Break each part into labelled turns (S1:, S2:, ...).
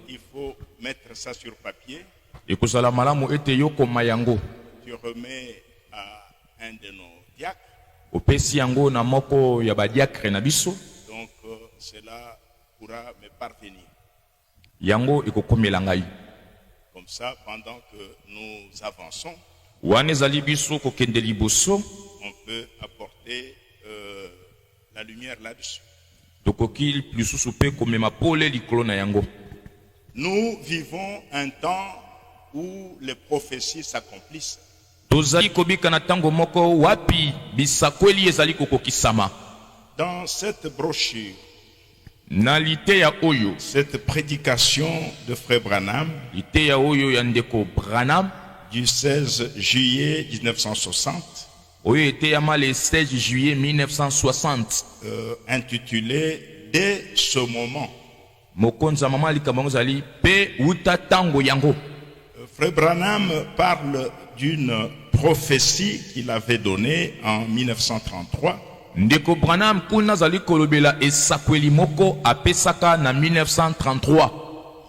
S1: Il faut mettre ça sur papier.
S2: Tu
S1: remets à un de nos diacres. Donc cela pourra me parvenir. Comme ça, pendant que nous avançons, on peut apporter la lumière là-dessus. Nous vivons un temps où les prophéties s'accomplissent. Dans cette brochure, cette prédication de Frère Branham du 16 juillet 1960, intitulée Dès ce moment. Frère Branham parle d'une prophétie qu'il avait donnée en 1933.
S2: Ndeko Branham kuna zali kolobela esakweli moko apesaka na 1933.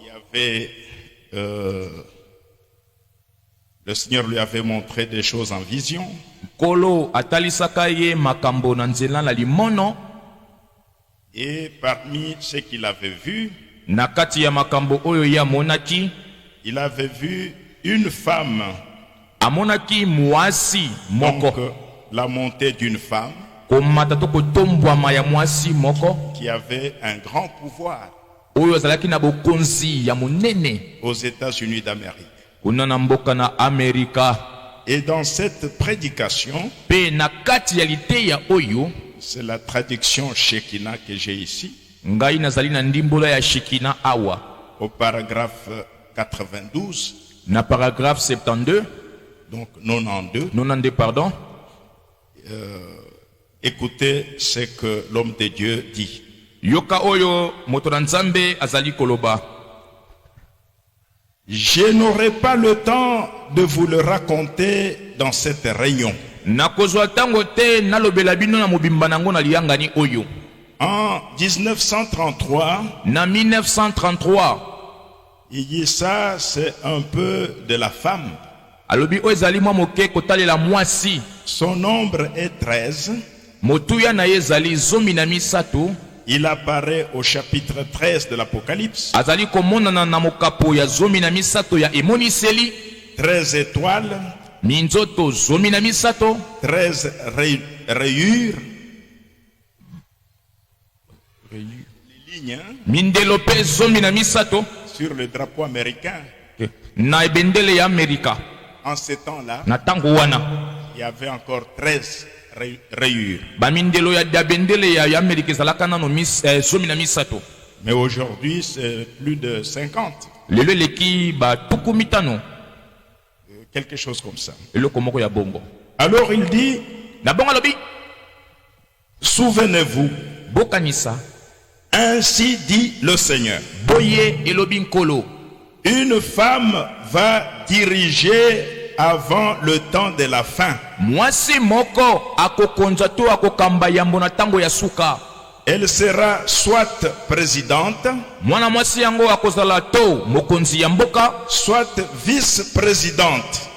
S1: Il y avait le Seigneur lui avait montré des choses en vision.
S2: Kolo atalisaka ye makambo na nzela na limono.
S1: Et parmi ce qu'il avait vu,
S2: nakati ya makambo oyo ya monaki,
S1: il avait vu une femme.
S2: Amonaki mwasi moko.
S1: Donc, la montée d'une femme qui avait un grand pouvoir aux États-Unis d'Amérique. Et dans cette prédication, c'est la traduction Shekinah que j'ai ici, au paragraphe 92,
S2: paragraphe 72,
S1: donc 92,
S2: pardon.
S1: Écoutez ce que l'homme de Dieu dit.
S2: Yoka oyo motoranzambe azali koloba.
S1: Je n'aurai pas le temps de vous le raconter dans cette réunion. En 1933, il dit ça, c'est un peu de la femme. Son nombre est 13. Il apparaît au chapitre 13 de l'Apocalypse. 13 étoiles, 13 rayures, les lignes sur le drapeau américain. En ce temps-là, il y avait encore 13 rayures. Mais aujourd'hui, c'est plus de 50. Quelque chose comme ça. Alors il dit, souvenez-vous, ainsi dit le Seigneur, une femme va diriger avant le temps de la fin. Elle sera soit présidente, soit vice-présidente,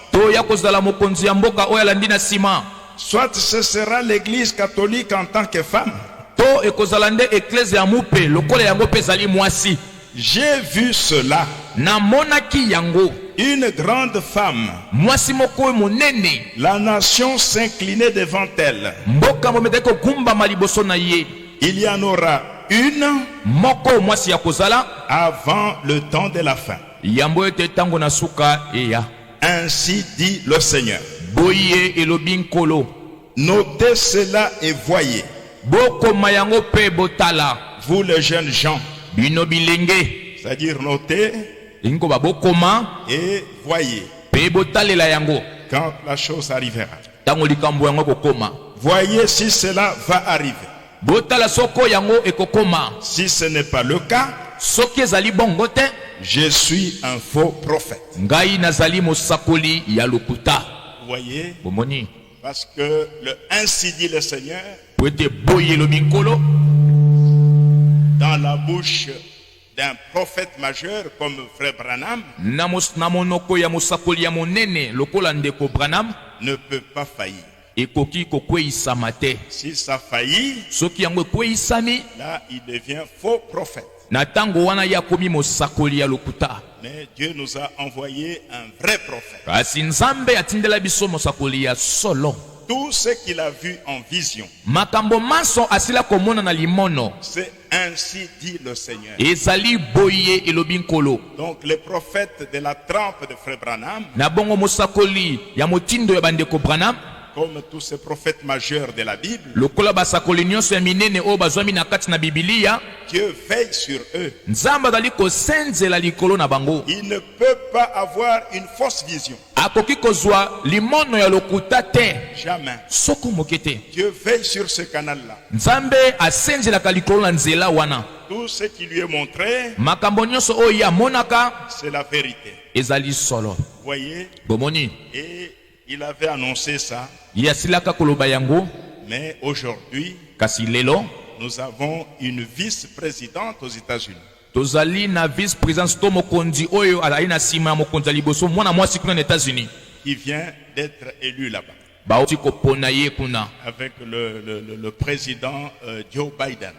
S1: soit ce sera l'église catholique en tant que femme. J'ai vu cela. Une grande femme. La nation s'inclinait devant elle. Il y en aura une avant le temps de la fin. Ainsi dit le Seigneur. Notez cela et voyez. Vous les jeunes gens, c'est-à-dire notez et voyez quand la chose arrivera. Voyez si cela va arriver. Si ce n'est pas le cas, je suis un faux prophète. Vous voyez? Parce que le ainsi dit le Seigneur dans la bouche d'un prophète majeur comme Frère Branham
S2: na monoko ya mosakoli ya monene lokola ndeko Branham
S1: ne peut pas faillir.
S2: ekoki kokweyisama te.
S1: Si ça faillit,
S2: soki yango ekweyisami,
S1: là il devient faux prophète.
S2: na tango wana ye akomi mosakoli ya lokuta.
S1: Mais Dieu nous a envoyé un vrai prophète.
S2: kasi nzambe atindela biso mosakoli ya solo.
S1: Tout ce qu'il a vu en vision,
S2: makambo maso asila komona na limono,
S1: c'est ainsi dit le Seigneur.
S2: ezali boye elobi nkolo.
S1: Donc les prophètes de la trempe de Frère Branham,
S2: na bongo mosakoli ya motindo ya bandeko Branham,
S1: comme tous ces prophètes majeurs de la Bible,
S2: lokola basakoli nyonso ya minene oyo bazwami na kati na Bibilia,
S1: Dieu veille sur eux.
S2: nzambe azali kosenzela likolo na bango.
S1: Il ne peut pas avoir une fausse vision.
S2: akoki kozwa limono ya lokuta te,
S1: Jamais.
S2: soko moke te.
S1: Dieu veille sur ce canal-là.
S2: nzambe asenzelaka likolo na nzela wana.
S1: Tout ce qui lui est montré,
S2: makambo nyonso oyo ye amonaka
S1: c'est la vérité.
S2: ezali solo.
S1: Voyez,
S2: bomoni
S1: et il avait annoncé ça,
S2: ye asilaka koloba yango,
S1: mais aujourd'hui,
S2: kasi lelo
S1: nous avons une vice-présidente aux États-Unis
S2: tozali na vice présidence to mokonzi oyo azali na nsima ya mokonzi ya liboso mwana mwasi kuna na États-Unis
S1: qui vient d'être élu là-bas
S2: bauti kopona ye kuna
S1: avec le président Joe Biden.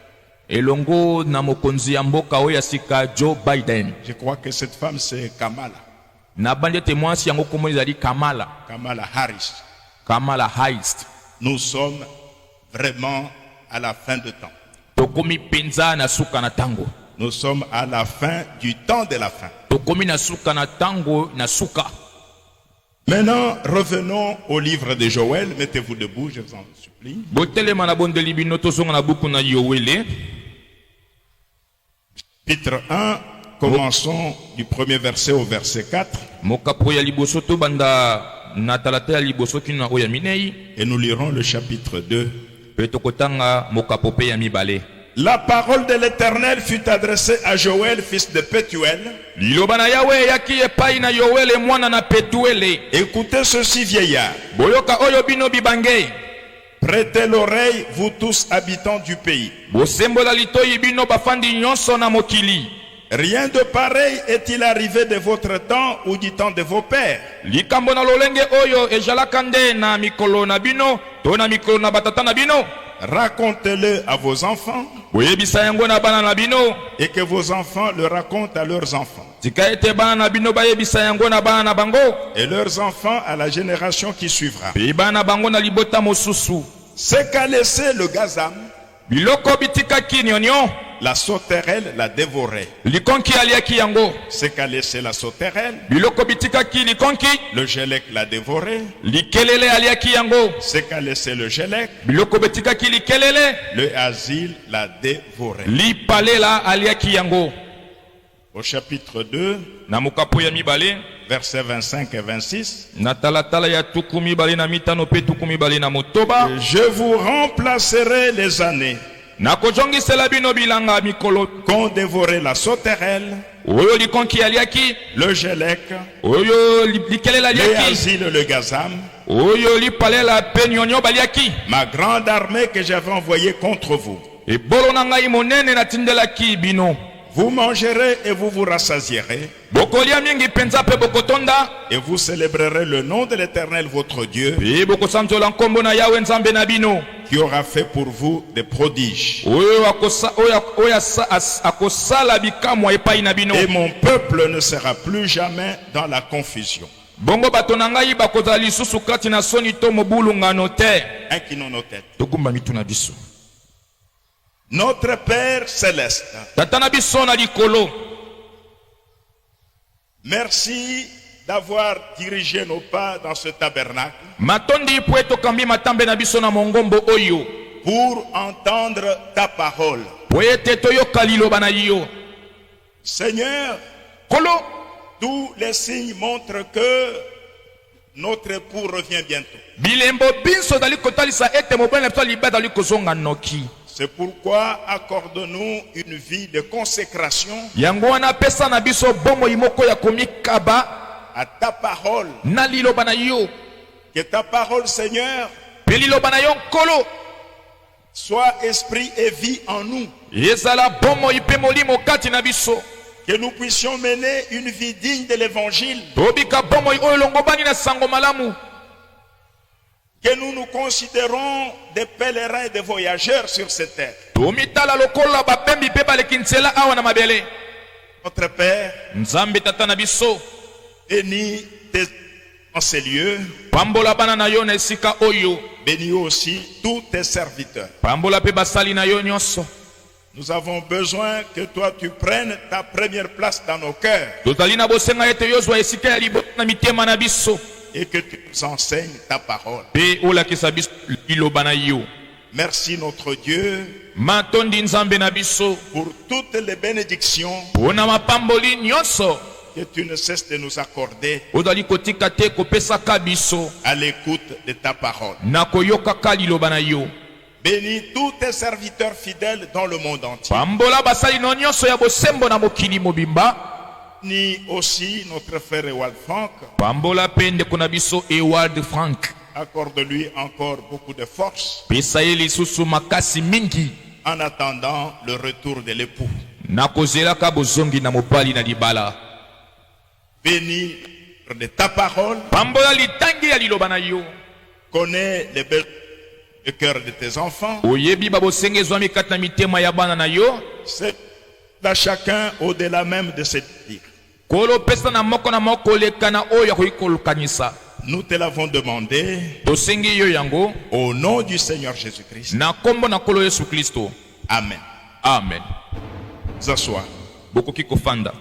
S2: elongo na mokonzi ya mboka oyo ya sika Joe Biden.
S1: Je crois que cette femme c'est Kamala
S2: na bandi ete mwasi yango kombo ezali Kamala
S1: Harris.
S2: Harris.
S1: Nous sommes vraiment à la fin de temps.
S2: tokomi penza na suka na tango.
S1: Nous sommes à la fin du temps de la fin.
S2: tokomi na suka na tango na suka.
S1: Maintenant, revenons au livre de Joël. Mettez-vous debout, je vous en supplie.
S2: botelema na bondeli bino tozonga na buku na Yoele.
S1: Chapitre 1, commençons du premier verset au verset 4.
S2: mokapo ya liboso to banda na talata ya liboso kino na oya minei.
S1: Et nous lirons le chapitre 2.
S2: pe tokotanga mokapo pe ya mibale.
S1: La parole de l'Éternel fut adressée à Joël, fils de Pétuel.
S2: liloba na Yawe yaki epai na Yoele mwana na Petuele.
S1: Écoutez ceci, vieillard.
S2: boyoka oyo bino bibange.
S1: Prêtez l'oreille, vous tous habitants du pays.
S2: bosembola litoyi bino bafandi nyonso na mokili.
S1: Rien de pareil est-il arrivé de votre temps ou du temps de vos pères.
S2: likambo na lolenge oyo ezalaka nde na mikolo na bino to na mikolo na batata na bino.
S1: Racontez-le à vos enfants
S2: boyebisa yango na bana na bino.
S1: et que vos enfants le racontent à leurs enfants.
S2: tika ete bana na bino bayebisa yango na bana na bango.
S1: Et leurs enfants à la génération qui suivra.
S2: pe bana na bango na libota mosusu.
S1: Ce qu'a laissé le gazam,
S2: biloko bitikaki nyonyo.
S1: la sauterelle l'a dévoré.
S2: likonki aliaki yango.
S1: Ce qu'a laissé la sauterelle,
S2: biloko bitikaki likonki.
S1: le gélec l'a dévoré.
S2: likelele aliaki yango.
S1: Ce qu'a laissé le gélec,
S2: biloko bitikaki likelele.
S1: le asile l'a dévoré.
S2: lipalela aliaki yango.
S1: Au chapitre 2,
S2: na mokapo ya mibale.
S1: versets 25 et 26.
S2: na talatala ya tuku mibale na mitano pe tuku mibale na motoba.
S1: Je vous remplacerai les années
S2: nakozongisela bino bilanga mikolo
S1: qu'ont dévoré la sauterelle,
S2: oyo likonki aliaki.
S1: le gélec,
S2: oyo likelela
S1: le
S2: aliaki.
S1: asile, le gazam,
S2: oyo lipalela pe nyonyo baliaki.
S1: ma grande armée que j'avais envoyée contre vous.
S2: ebolo na ngai monene natindelaki bino.
S1: Vous mangerez et vous vous rassasierez,
S2: bokolia mingi penza pe bokotonda.
S1: et vous célébrerez le nom de l'Éternel votre Dieu,
S2: pe bokosanzola nkombo na Yawe nzambe na bino.
S1: qui aura fait pour vous des prodiges.
S2: oyo akosala bikamwa epai na bino.
S1: Et mon peuple ne sera plus jamais dans la confusion.
S2: bongo bato na ngai bakozala lisusu kati na soni to mobulungano te.
S1: Inclinons nos têtes.
S2: togumba mitu na biso.
S1: Notre Père céleste,
S2: tata na biso na likolo,
S1: merci d'avoir dirigé nos pas dans ce tabernacle
S2: matondi po etokambi matambe na biso na mongombo oyo
S1: pour entendre ta parole.
S2: po ete toyoka liloba na yo.
S1: Seigneur,
S2: kolo,
S1: tous les signes montrent que notre époux revient bientôt.
S2: bilembo binso dali kotalisa ete mobali na biso liba dali kozonga noki.
S1: C'est pourquoi accorde-nous une vie de consécration
S2: yango wana pesa na biso bomoi moko ya komikaba
S1: à ta parole.
S2: na liloba na yo.
S1: Que ta parole, Seigneur,
S2: pe liloba na yo nkolo
S1: soit esprit et vie en nous.
S2: ezala bomoi mpe molimo kati na biso
S1: Que nous puissions mener une vie digne de l'évangile.
S2: tobika bomoi oyo elongobani na sango malamu
S1: Que nous nous considérons des pèlerins et des voyageurs sur cette terre.
S2: tomitala lokola babembi mpe baleki nzela awa na mabele.
S1: Notre Père,
S2: nzambe tata na biso
S1: bénis en ces lieux.
S2: pambola bana na yo na esika oyo
S1: Bénis aussi tous tes serviteurs.
S2: pambola mpe basali na yo nyonso.
S1: Nous avons besoin que toi tu prennes ta première place dans nos cœurs
S2: tozali na bosenga ete yozwa esika ya liboso na mitema na biso
S1: et que tu nous enseignes ta parole.
S2: mpe olakisa biso liloba na yo.
S1: Merci notre Dieu
S2: matondi nzambe na biso
S1: pour toutes les bénédictions
S2: mpona mapamboli nyonso
S1: que tu ne cesses de nous accorder
S2: ozali kotika te kopesaka biso
S1: à l'écoute de ta parole.
S2: na koyokaka liloba na yo.
S1: Bénis tous tes serviteurs fidèles dans le monde entier.
S2: pambola basali no nyonso ya bosembo na mokili mobimba.
S1: Bénis aussi notre frère Ewald Frank.
S2: pambola mpe ndeko na biso Ewald Frank.
S1: Accorde-lui encore beaucoup de force
S2: pesa ye lisusu makasi mingi
S1: en attendant le retour de l'époux.
S2: na kozelaka bozongi na mobali na libala.
S1: Bénis de ta parole.
S2: pambola litangi ya liloba na yo.
S1: Connais les besoins du cœur de tes enfants.
S2: oyebi babosenge ezwami kati na mitema ya bana na yo.
S1: C'est à chacun au-delà même de cette vie.
S2: kolo pesa na moko leka na oyo akoki kolukanisa.
S1: Nous te l'avons demandé
S2: tosengi yo yango
S1: au nom du Seigneur Jésus-Christ.
S2: na kombo na kolo Yesu Kristo.
S1: Amen.
S2: Amen.
S1: Vous asseoir.
S2: bokoki kofanda.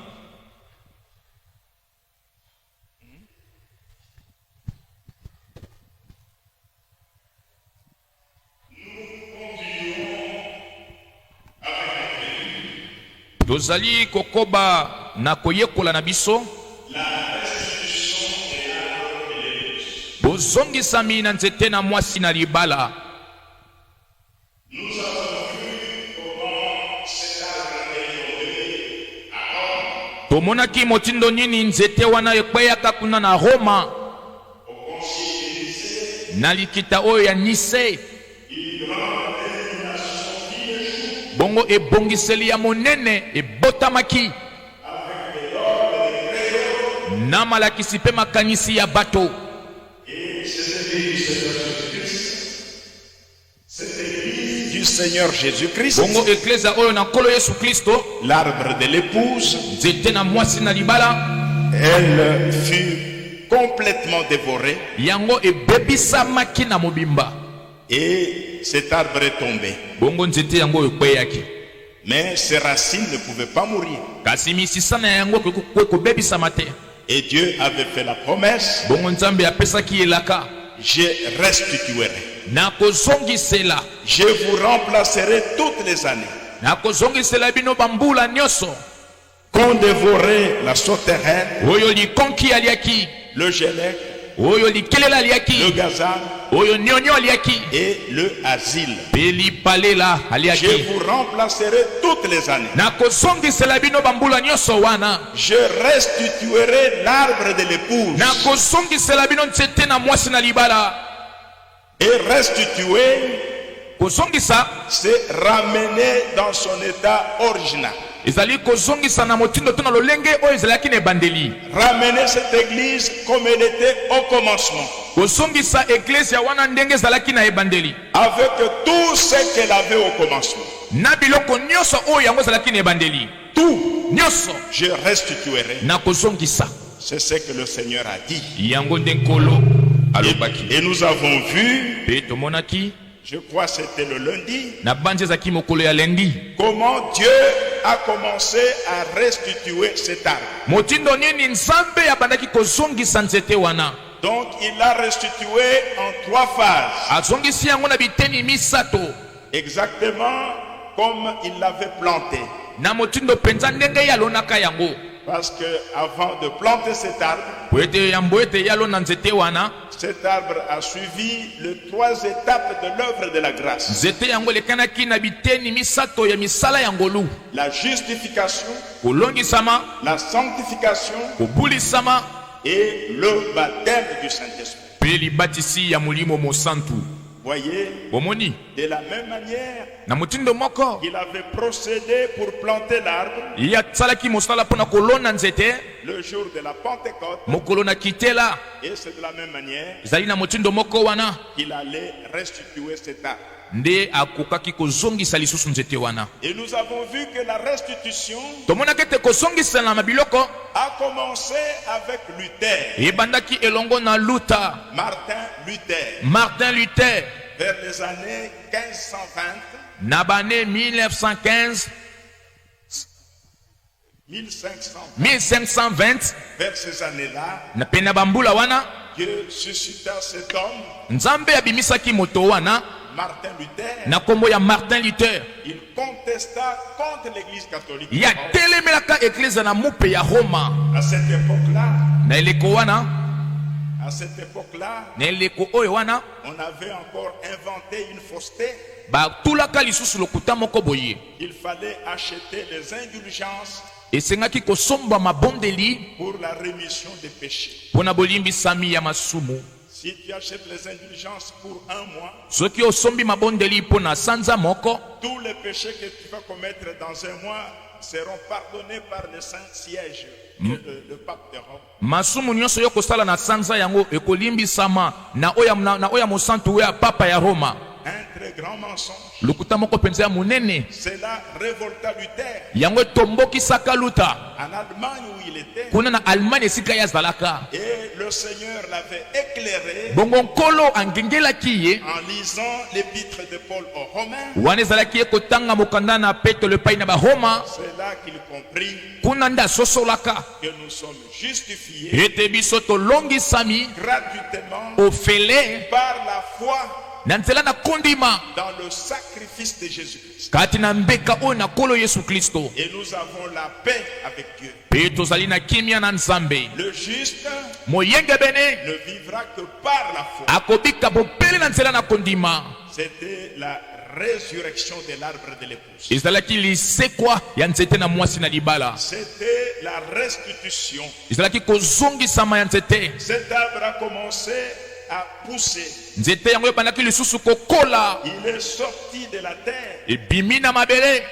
S2: tozali kokoba na koyekola na biso bozongisami na nzete na mwasi na libala. tomonaki motindo nini nzete wana ekweyaka kuna na Roma na likita oyo ya Nise. bongo ebongiseli ya monene ebotamaki na malakisi mpe makanisi ya bato.
S1: Du Seigneur Jésus-Christ,
S2: bongo eklezia oyo na nkolo Yesu Kristo,
S1: l'arbre de l'épouse,
S2: nzete na mwasi na libala,
S1: elle fut complètement dévorée
S2: yango ebebisamaki na mobimba.
S1: et cet arbre est tombé.
S2: bongo nzete yango ekweyaki,
S1: Mais ses racines ne pouvaient pas mourir.
S2: kasi misisa na yango ekoki kobebisama te.
S1: Et Dieu avait fait la promesse,
S2: bongo nzambe apesaki elaka,
S1: je restituerai.
S2: na kozongisela,
S1: Je vous remplacerai toutes les années.
S2: na kozongisela bino bambula nyonso
S1: Qu'on dévorait la sauterelle,
S2: oyo likonki aliaki,
S1: le gélec,
S2: oyo likelela
S1: le
S2: aliaki,
S1: gazan
S2: oyo nyonyo aliaki,
S1: et le asile.
S2: mpe lipalela
S1: Je
S2: aliaki.
S1: vous remplacerai toutes les années.
S2: na kozongisela bino bambula nyonso wana,
S1: Je restituerai l'arbre de l'épouse.
S2: na kozongisela bino nzete na mwasi na libala.
S1: Et restituer,
S2: kozongisa
S1: c'est ramener dans son état original.
S2: ezali kozongisa na motindo to na lolenge oyo ezalaki na ebandeli.
S1: Ramener cette église comme elle était au commencement.
S2: kozongisa eklesia wana ndenge ezalaki na ebandeli,
S1: Avec tout ce qu'elle avait au commencement.
S2: na biloko nyonso oyo yango ezalaki na ebandeli
S1: Tout,
S2: nyonso,
S1: je restituerai.
S2: na kozongisa
S1: C'est ce que le Seigneur a dit.
S2: yango nde nkolo alobaki.
S1: Et nous avons vu,
S2: Mpe tomonaki
S1: je crois que c'était le lundi,
S2: na banzi ezalaki mokolo ya lendi,
S1: comment Dieu a commencé à restituer cet arbre.
S2: motindo nini nzambe abandaki kozongisa nzete wana.
S1: Donc il l'a restitué en 3 phases.
S2: azongisi yango na biteni misato,
S1: Exactement comme il l'avait planté.
S2: na motindo penza ndenge yalonaka yango.
S1: Parce que avant de planter cet arbre,
S2: po ete yambo ete yalona nzete wana,
S1: cet arbre a suivi les 3 étapes de l'œuvre de la grâce.
S2: nzete yango elekanaki na biteni misato ya misala ya ngolu:
S1: La justification,
S2: kolongisama,
S1: la sanctification
S2: kobulisama,
S1: et le baptême du Saint-Esprit.
S2: mpe libatisi ya molimo mosantu.
S1: Voyez,
S2: bomoni
S1: de la même manière
S2: na mutindo moko
S1: qu'il avait procédé pour planter l'arbre
S2: ya tsalaki mosala pona kolona nzete
S1: le jour de la Pentecôte,
S2: mokolo na kitela
S1: et c'est de la même manière
S2: ezali na mutindo moko wana
S1: qu'il allait restituer cet arbre.
S2: nde akokaki kozongisa lisusu nzete wana.
S1: Et nous avons vu que la restitution
S2: tomonaki ete kozongisa na mabiloko
S1: a commencé avec Luther,
S2: ebandaki elongo na Luther,
S1: Martin
S2: Luther
S1: vers les années 1520,
S2: na bane 1915 1520
S1: vers ces années-là,
S2: na pena bambula wana
S1: Dieu suscita cet homme,
S2: nzambe abimisaki moto wana
S1: Martin Luther.
S2: na kombo ya Martin Luther.
S1: Il contesta contre l'église catholique.
S2: ya telemelaka eklise na mupe ya Roma.
S1: À cette époque-là,
S2: na eleko wana na eleko oyo wana
S1: on avait encore inventé une fausseté.
S2: batulaka lisusu lokuta moko boye.
S1: Il fallait acheter des indulgences
S2: esengaki kosomba mabondeli
S1: pour la rémission des péchés.
S2: mpona bolimbisami ya masumu.
S1: Si tu achètes les indulgences pour un mois,
S2: soki osombi mabondeli mpona sanza moko,
S1: tous les péchés que tu vas commettre dans un mois seront pardonnés par le Saint-Siège, le pape de Rome.
S2: masumu nyonso yo kosala na sanza yango ekolimbisama na oya mosantu ya papa ya Roma.
S1: Un très grand mensonge.
S2: lokuta moko penza ya monene.
S1: Cela révolta Luther.
S2: yango etombokisaka Luther
S1: En Allemagne où il était,
S2: kuna na Allemagne esika ye azalaka.
S1: et le Seigneur l'avait éclairé
S2: bongo nkolo angengelaki ye
S1: en lisant l'épître de Paul aux Romains.
S2: wana ezalaki ye kotanga mokanda na Petro epai na baroma.
S1: C'est là qu'il comprit
S2: kuna nde asosolaka
S1: que nous sommes justifiés
S2: ete biso tolongisami
S1: gratuitement
S2: ofele
S1: par la foi
S2: na nzela na kondima
S1: dans le sacrifice de Jésus-Christ.
S2: kati na mbeka oyo na nkolo Yesu Kristo.
S1: Et nous avons la paix avec Dieu.
S2: mpe tozali na kimia na Nzambe.
S1: Le juste
S2: moyengebene
S1: ne vivra que par la foi.
S2: akobika bopele na nzela na kondima.
S1: C'était la résurrection de l'arbre de l'épouse.
S2: ezalaki lisekwa ya nzete na mwasi na libala.
S1: C'était la restitution.
S2: ezalaki kozongisama ya nzete.
S1: Cet arbre a commencé à pousser.
S2: nzete yango ebandaki lisusu kokola.
S1: Il est sorti de la terre
S2: ebimi na mabele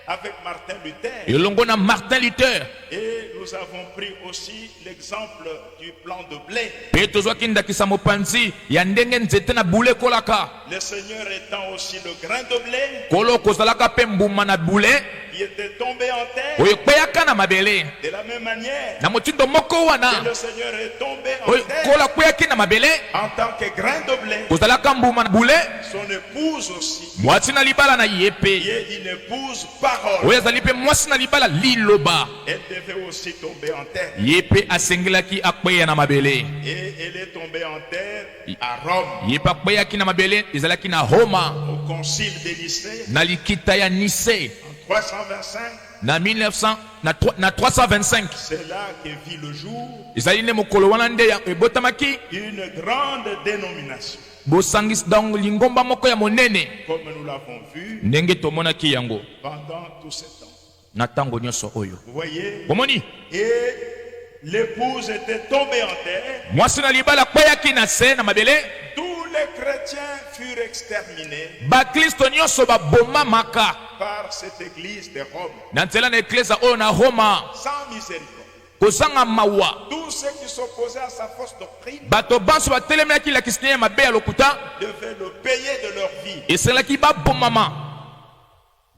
S1: avec Martin Luther.
S2: elongo na Martin Luther.
S1: Et nous avons pris aussi l'exemple du plant de blé.
S2: mpe tozwaki ndakisa mopanzi ya ndenge nzete na bule ekolaka.
S1: Le Seigneur étant aussi le grain de blé
S2: kolo kozalaka mpe mbuma na bule
S1: qui était tombé en terre.
S2: oyo ekweyaka na mabele.
S1: De la même manière,
S2: na motindo moko wana
S1: le Seigneur est tombé en
S2: oyo
S1: terre
S2: kolo akweyaki na mabele
S1: en tant que grain de blé.
S2: kozalaka mbuma na bule.
S1: Son épouse aussi,
S2: mwasi na libala na ye
S1: qui
S2: mpe
S1: est une épouse parole.
S2: oyo azali mpe mwasi na libala liloba.
S1: Elle devait aussi tomber en terre.
S2: ye mpe asengelaki akweya na mabele.
S1: Et elle est tombée en terre à Rome,
S2: ye mpe akweyaki na mabele ezalaki na Roma
S1: au concile de Nicée,
S2: na likita ya Nice
S1: en 325.
S2: na 325.
S1: C'est là que vit le jour
S2: ezali nde mokolo wana nde ebotamaki
S1: une grande dénomination,
S2: bosangisi donc lingomba moko ya monene
S1: comme nous l'avons vu
S2: ndenge tomonaki yango
S1: pendant tout ce temps.
S2: na ntango nyonso oyo.
S1: Vous voyez?
S2: bomoni
S1: Et l'épouse était tombée en terre.
S2: mwasi na libala akweyaki na se na mabele.
S1: Tous les chrétiens furent exterminés
S2: bakristo nyonso babomamaka
S1: par cette église de Rome,
S2: na nzela na eklesa oyo na Roma
S1: sans miséricorde.
S2: kozanga mawa.
S1: Tous ceux qui s'opposaient à sa fausse doctrine
S2: bato banso batelemelaki lakisi ya mabe ya lokuta
S1: devaient le payer de leur vie.
S2: eselaki babomama.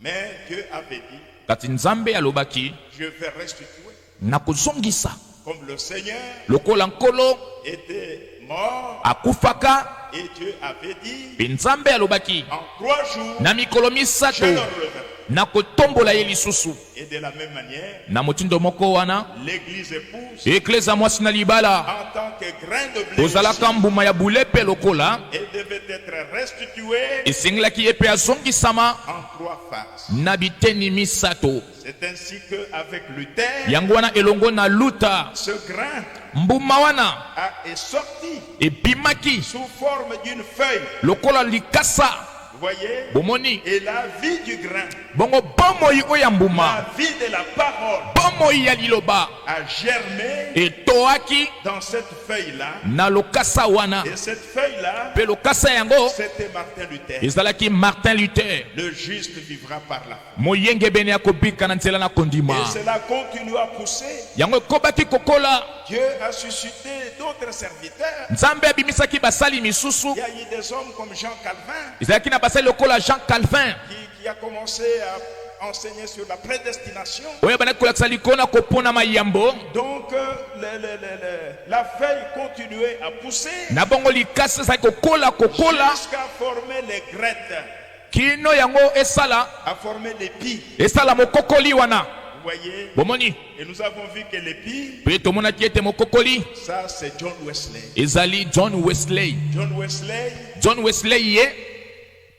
S1: Mais Dieu avait dit,
S2: kati Nzambe alobaki
S1: je vais restituer.
S2: nakozongisa.
S1: Comme le Seigneur
S2: lokola nkolo
S1: était mort
S2: akufaka
S1: et Dieu avait dit,
S2: mpe Nzambe alobaki
S1: en 3 jours,
S2: na mikolo
S1: je
S2: misato
S1: le reverrai.
S2: nakotombola ye lisusu.
S1: Et de la même manière,
S2: na motindo moko wana
S1: l'église épouse,
S2: eklesa mwasi na libala
S1: en tant que grain de blé,
S2: kozalaka
S1: aussi,
S2: mbuma ya bule mpe lokola
S1: elle devait être restituée
S2: esengelaki ye mpe azongisama
S1: en 3 phases.
S2: na biteni misato.
S1: C'est ainsi qu'avec Luther,
S2: yango wana elongo na Luther
S1: ce grain
S2: mbuma wana
S1: est sorti
S2: ebimaki
S1: sous forme d'une feuille.
S2: lokola likasa.
S1: Vous voyez?
S2: bomoni
S1: Et la vie du grain,
S2: bongo bomoi oyo ya mbuma
S1: la vie de la parole,
S2: bomoi ya liloba
S1: a germé
S2: etoaki
S1: dans cette feuille-là.
S2: na lokasa wana.
S1: Et cette feuille-là,
S2: Pe lokasa yango
S1: c'était Martin Luther.
S2: ezalaki Martin Luther.
S1: Le juste vivra par la foi.
S2: Moyenge bene akobika na nzela na kondima.
S1: Et cela continue à pousser.
S2: Yango ekobaki kokola.
S1: Dieu a suscité d'autres serviteurs.
S2: Nzambe abimisaki basali misusu.
S1: Il y a eu des hommes comme Jean Calvin
S2: ezalaki na basali lokola Jean Calvin
S1: qui a commencé à enseigner sur la prédestination.
S2: oyo bandaki kolakisa likolo na kopona mayambo.
S1: Donc la feuille continuait à pousser
S2: Na bongo likasi ezalaki kokola
S1: jusqu'à former les grettes,
S2: kino yango esala
S1: à former l'épi.
S2: esala mokokoli wana.
S1: Vous voyez?
S2: Bomoni
S1: Et nous avons vu que l'épi,
S2: pe tomonaki ete mokokoli
S1: ça c'est John Wesley.
S2: ezali John Wesley.
S1: John Wesley,
S2: John Wesley ye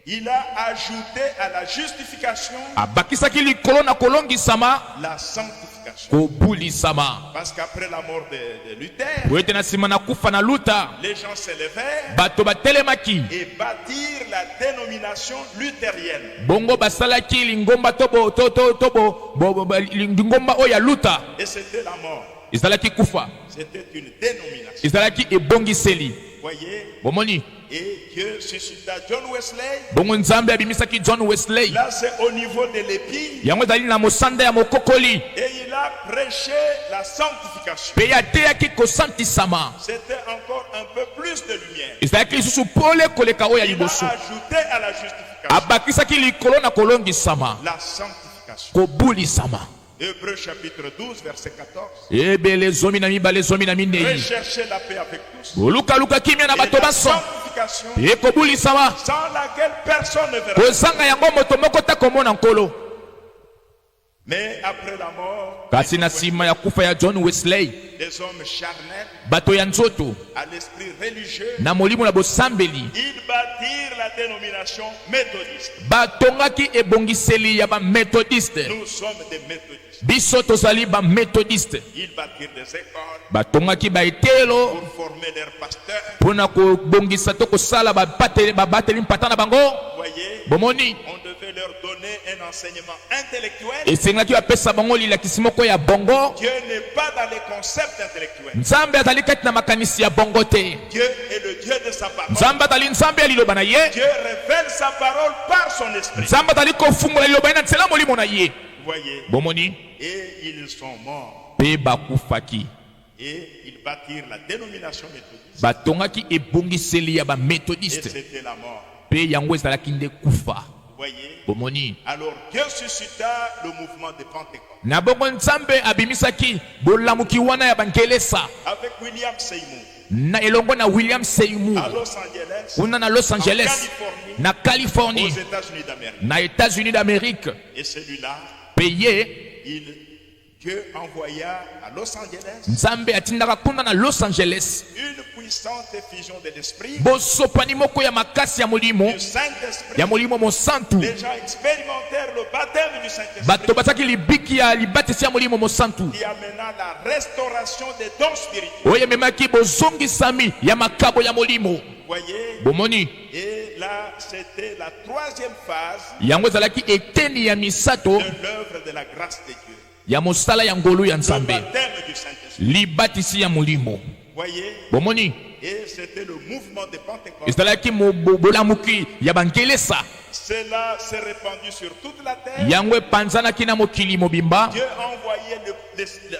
S1: il a ajouté à la justification
S2: abakisaki likolo na kolongisama
S1: la sanctification.
S2: kobulisama.
S1: Parce qu'après la mort de Luther,
S2: Po ete na nsima na kufa na luta
S1: les gens s'élevèrent
S2: bato batelemaki
S1: et bâtirent la dénomination luthérienne.
S2: bongo basalaki lingomba lingomba oyo ya luta
S1: Et c'était la mort.
S2: ezalaki kufa
S1: C'était une dénomination.
S2: ezalaki ebongiseli.
S1: Voyez?
S2: Bomoni
S1: Et Dieu suscita John Wesley.
S2: bongo nzambe abimisaki John Wesley
S1: Là, c'est au niveau de l'épi.
S2: yango ezali na mosanda ya mokokoli
S1: Et il a prêché la sanctification.
S2: mpe ateyaki kosantisama.
S1: C'était encore un peu plus de lumière.
S2: ezalaki lisusu pole koleka oyo ya
S1: Il a
S2: liboso.
S1: ajouté à la justification
S2: abakisaki likolo na kolongisama
S1: la sanctification.
S2: kobulisama.
S1: Hébreux chapitre 12, verset 14.
S2: ebele zomi na mibale zomi na minei
S1: Recherchez la paix avec tous.
S2: olukaluka kimia na
S1: Et
S2: bato
S1: la
S2: baso
S1: sanctification
S2: ekobulisama
S1: sans laquelle personne ne verra.
S2: kozanga yango moto moko ta komona nkolo.
S1: Mais après la mort,
S2: kasi na nsima ya kufa ya John Wesley
S1: des hommes charnels
S2: bato ya nzoto
S1: à l'esprit religieux,
S2: na molimo na bosambeli
S1: ils bâtirent la dénomination méthodiste.
S2: batongaki ebongiseli ya bamethodiste.
S1: Nous sommes des méthodistes.
S2: biso tozali bamethodiste.
S1: Ils bâtirent des écoles
S2: batongaki baetelo
S1: pour former leurs pasteurs.
S2: mpona kobongisa to kosala babateli mpata na bango.
S1: Vous voyez,
S2: Bomoni
S1: on devait leur donner un enseignement intellectuel.
S2: esengaki bapesa bango lilakisi moko ya bongo.
S1: Dieu n'est pas dans les concepts intellectuels.
S2: nzambe azali kati na makanisi ya bongo te.
S1: Dieu est le Dieu de sa parole.
S2: nzambe azali nzambe ya liloba na ye.
S1: Dieu révèle sa parole par son esprit.
S2: nzambe azali kofungola liloba ye na nzela molimo na ye.
S1: Vous voyez,
S2: Bomoni
S1: et ils sont morts.
S2: mpe bakufaki
S1: Et ils bâtirent la dénomination méthodiste.
S2: batongaki ebongiseli ya
S1: Et
S2: bamethodiste
S1: c'était la mort.
S2: mpe yango ezalaki nde kufa.
S1: Vous voyez,
S2: Bomoni
S1: alors Dieu suscita le mouvement de Pentecôte
S2: na bongo nzambe abimisaki bolamuki wana ya bangelesa
S1: avec William Seymour
S2: na elongo na William Seymour
S1: à Los Angeles,
S2: kuna na Los
S1: en
S2: Angeles
S1: Californie,
S2: na
S1: aux
S2: Californie
S1: États-Unis d'Amérique.
S2: na États-Unis d'Amérique.
S1: Et celui-là,
S2: Peye
S1: Dieu envoya à Los Angeles
S2: nzambe atindaka kuna na Los Angeles
S1: une puissante effusion de l'esprit,
S2: bosopani moko ya makasi ya molimo
S1: du Saint-Esprit.
S2: ya molimo mosantu.
S1: Les gens expérimentèrent le baptême du Saint-Esprit
S2: bato bazaki libiki ya libatisi ya molimo mosantu
S1: qui amena la restauration des dons spirituels.
S2: oyo ememaki bozongisami ya makabo ya molimo.
S1: Voyez,
S2: Bomoni
S1: et là c'était la troisième phase
S2: yango ezalaki eteni ya misato
S1: de l'œuvre de la grâce de Dieu,
S2: ya mosala ya ngolu ya
S1: le
S2: nzambe
S1: baptême du Saint-Esprit.
S2: libatisi ya molimo.
S1: Voyez,
S2: Bomoni
S1: et c'était le mouvement de Pentecôte.
S2: ezalaki bolamuki ya bangelesa
S1: Cela s'est répandu sur toute la terre.
S2: yango epanzanaki na mokili mobimba.
S1: Dieu a envoyé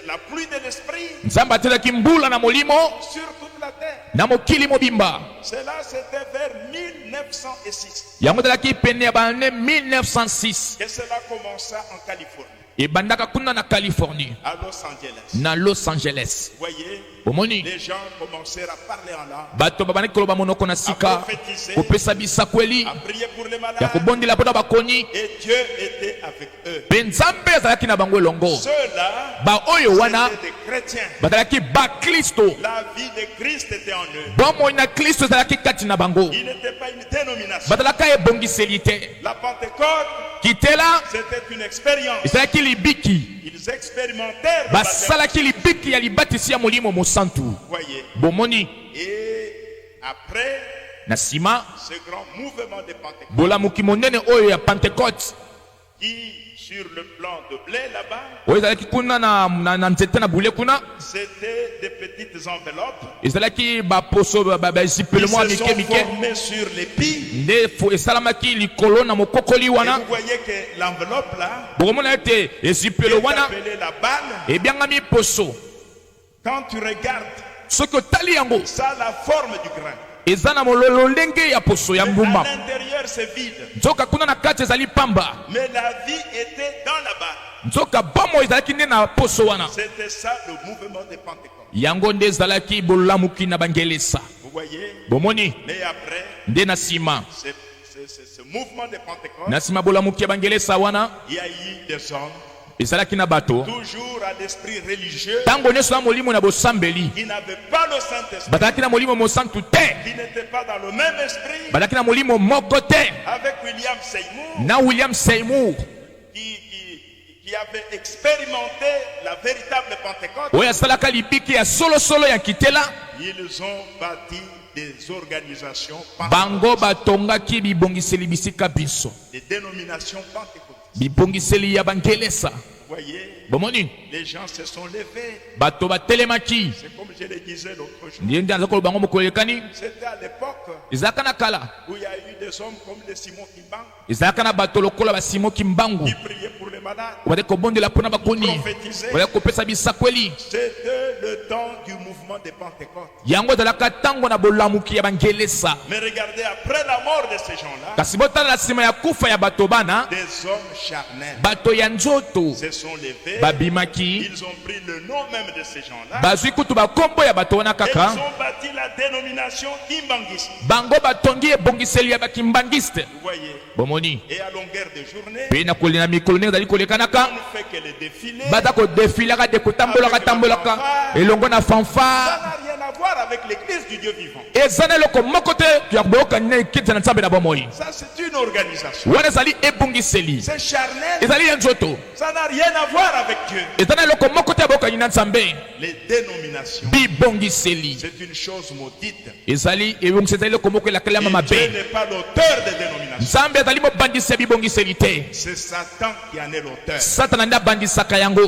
S1: la pluie de l'esprit
S2: nzambe atelaki mbula na molimo
S1: sur toute la terre.
S2: na mokili mobimba.
S1: Cela c'était vers 1906
S2: yango ezalaki pene ya bane 1906
S1: que cela commença en Californie,
S2: ebandaka kuna na Californie
S1: à Los Angeles.
S2: na Los Angeles.
S1: Voyez,
S2: Bomoni
S1: les gens commencèrent à parler en langue,
S2: bato babandaki koloba monoko na sika kopesa bisakweli
S1: à prier pour les
S2: ya
S1: malades,
S2: kobondela mpona bakoni
S1: et Dieu était avec eux.
S2: mpe nzambe azalaki na bango elongo.
S1: Ceux-là,
S2: baoyo wana
S1: c'étaient des chrétiens.
S2: bazalaki baklisto.
S1: La vie de Christ était en eux.
S2: bomoi na kristo ezalaki kati na bango.
S1: Il n'était pas une dénomination.
S2: bazalaka ebongiseli te.
S1: La Pentecôte,
S2: kitela
S1: c'était une expérience.
S2: ezalaki libiki
S1: Ils expérimentèrent le baptême.
S2: basalaki libiki ya libatisi ya molimo mosantu.
S1: Voyez.
S2: Bomoni
S1: Et après
S2: na nsima
S1: ce grand mouvement de Pentecôte
S2: bolamuki monene oyo ya Pentecote
S1: qui sur le plan de blé là-bas,
S2: oyo ezalaki kuna na nzete na bule kuna
S1: c'était des petites enveloppes
S2: ezalaki baposo bazipelemo ya
S1: qui se
S2: mike
S1: sont
S2: mike
S1: formées sur l'épi.
S2: nde esalamaki likolo na mokokoli
S1: Et
S2: wana
S1: vous voyez que l'enveloppe là
S2: bokomona ete ezipelo
S1: est
S2: wana
S1: appelée la balle.
S2: ebiangami poso
S1: Quand tu regardes,
S2: soki otali yango
S1: ça a la forme du grain.
S2: eza na mololo ndenge ya poso ya
S1: Mais à
S2: mbuma
S1: l'intérieur, c'est vide.
S2: nzoka kuna na kati ezali pamba
S1: Mais la vie était dans la balle.
S2: nzoka bomo ezalaki nde na poso wana
S1: C'était ça le mouvement de Pentecôte.
S2: yango nde ezalaki bolamuki na bangelesa
S1: Vous voyez?
S2: bomoni
S1: Mais après,
S2: nde na nsima
S1: ce mouvement de Pentecôte,
S2: na nsima bolamuki ya bangelesa wana
S1: il y a eu des hommes,
S2: ezalaki na bato
S1: toujours à l'esprit religieux,
S2: ntango nyonso na molimo na bosambeli
S1: qui n'avaient pas le Saint-Esprit,
S2: bazalaki na molimo mosantu te
S1: qui n'étaient pas dans le même esprit,
S2: bazalaki na molimo moko te
S1: avec William Seymour,
S2: na william seymour
S1: qui avait expérimenté la véritable Pentecôte.
S2: oyo asalaka libiki ya solosolo ya nkitela
S1: Ils ont bâti des organisations
S2: bango batongaki bibongiseli bisika biso
S1: des dénominations pentecôtistes.
S2: bibongiseli ya bangelesa
S1: Vous voyez,
S2: bomoni
S1: les gens se sont levés.
S2: bato batelemaki
S1: C'est comme je le disais l'autre jour.
S2: ndiye nde aza koloba bango mokolo elekani
S1: C'était à l'époque
S2: ezalaka na kala
S1: où il y a eu des hommes comme les Simon Kimban
S2: ezalaka na bato lokola basimo kimbangu
S1: qui priaient pour les malades,
S2: bazali kobondela mpona bakoni
S1: prophétisaient.
S2: bazali kopesa bisakweli
S1: C'était le temps du mouvement de Pentecôte.
S2: yango ezalaka ntango na bolamuki ya bangelesa
S1: Mais regardez, après la mort de ces gens-là,
S2: kasi botala na nsima ya kufa ya bato bana
S1: des hommes charnels
S2: bato ya nzoto
S1: se sont levés.
S2: babimaki
S1: Ils ont pris le nom même de ces gens-là.
S2: bazwi kutu bakombo ya bato wana
S1: Et ils
S2: kaka
S1: ont bâti la dénomination Kimbangis.
S2: bango batongi ebongiseli ya bakimbangiste
S1: Vous voyez.
S2: bomoni
S1: Et à longueur de journée,
S2: mpe na kolina mikolo ndenge ezali kolekanaka
S1: on ne fait que les défilés.
S2: baza kodefilaka de kotambolaka tambolaka elongo na
S1: Ça
S2: fanfare
S1: n'a rien à voir avec l'église du Dieu vivant.
S2: eza na eloko moko te ya koboyoka nina ekitisa na nzambe na bomoi
S1: Ça, c'est une organisation.
S2: wana ezali ebongiseli
S1: C'est charnel.
S2: ezali ya nzoto
S1: Ça n'a rien à voir avec Dieu.
S2: eza na eloko moko te ya boyokanyi na nzambe
S1: Les dénominations,
S2: bibongiseli
S1: c'est une chose maudite.
S2: ezali ebongiseli ezali eloko moko elakelama
S1: Et
S2: mabe
S1: Dieu n'est pas l'auteur des dénominations.
S2: nzambe azali mobandisi ya bibongiseli te
S1: C'est Satan qui en est l'auteur.
S2: satana nde abandisaka yango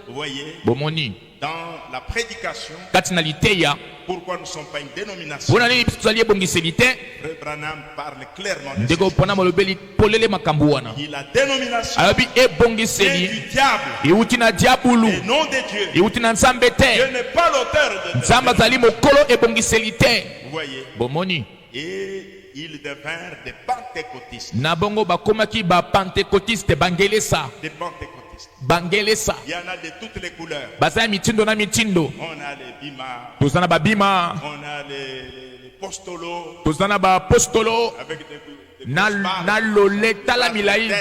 S1: Vous voyez,
S2: bomoni
S1: dans la prédication,
S2: kati na liteya
S1: pourquoi nous ne sommes pas une dénomination?
S2: mpona nini biso tozali ebongiseli te
S1: Frère Branham parle clairement de
S2: ndeko
S1: ça.
S2: mpona molobeli polele makambo wana
S1: La dénomination
S2: alobi
S1: est
S2: ebongiseli
S1: du diable
S2: ewuti na diabulu
S1: et non de Dieu.
S2: ewuti na nzambe
S1: Dieu
S2: te
S1: n'est pas l'auteur de
S2: nzambe azali mokolo ebongiseli te
S1: Vous voyez.
S2: bomoni
S1: Et ils devinrent des pentecôtistes.
S2: na bongo bakomaki bapentekotiste bangelesa
S1: Des pentecôtistes.
S2: bangelesa
S1: Il y en a de toutes les couleurs.
S2: baza ya mitindo na mitindo
S1: On a les bima,
S2: toza na babima
S1: on a les postolos
S2: toza na baapostolo
S1: avec des
S2: na loleta la milai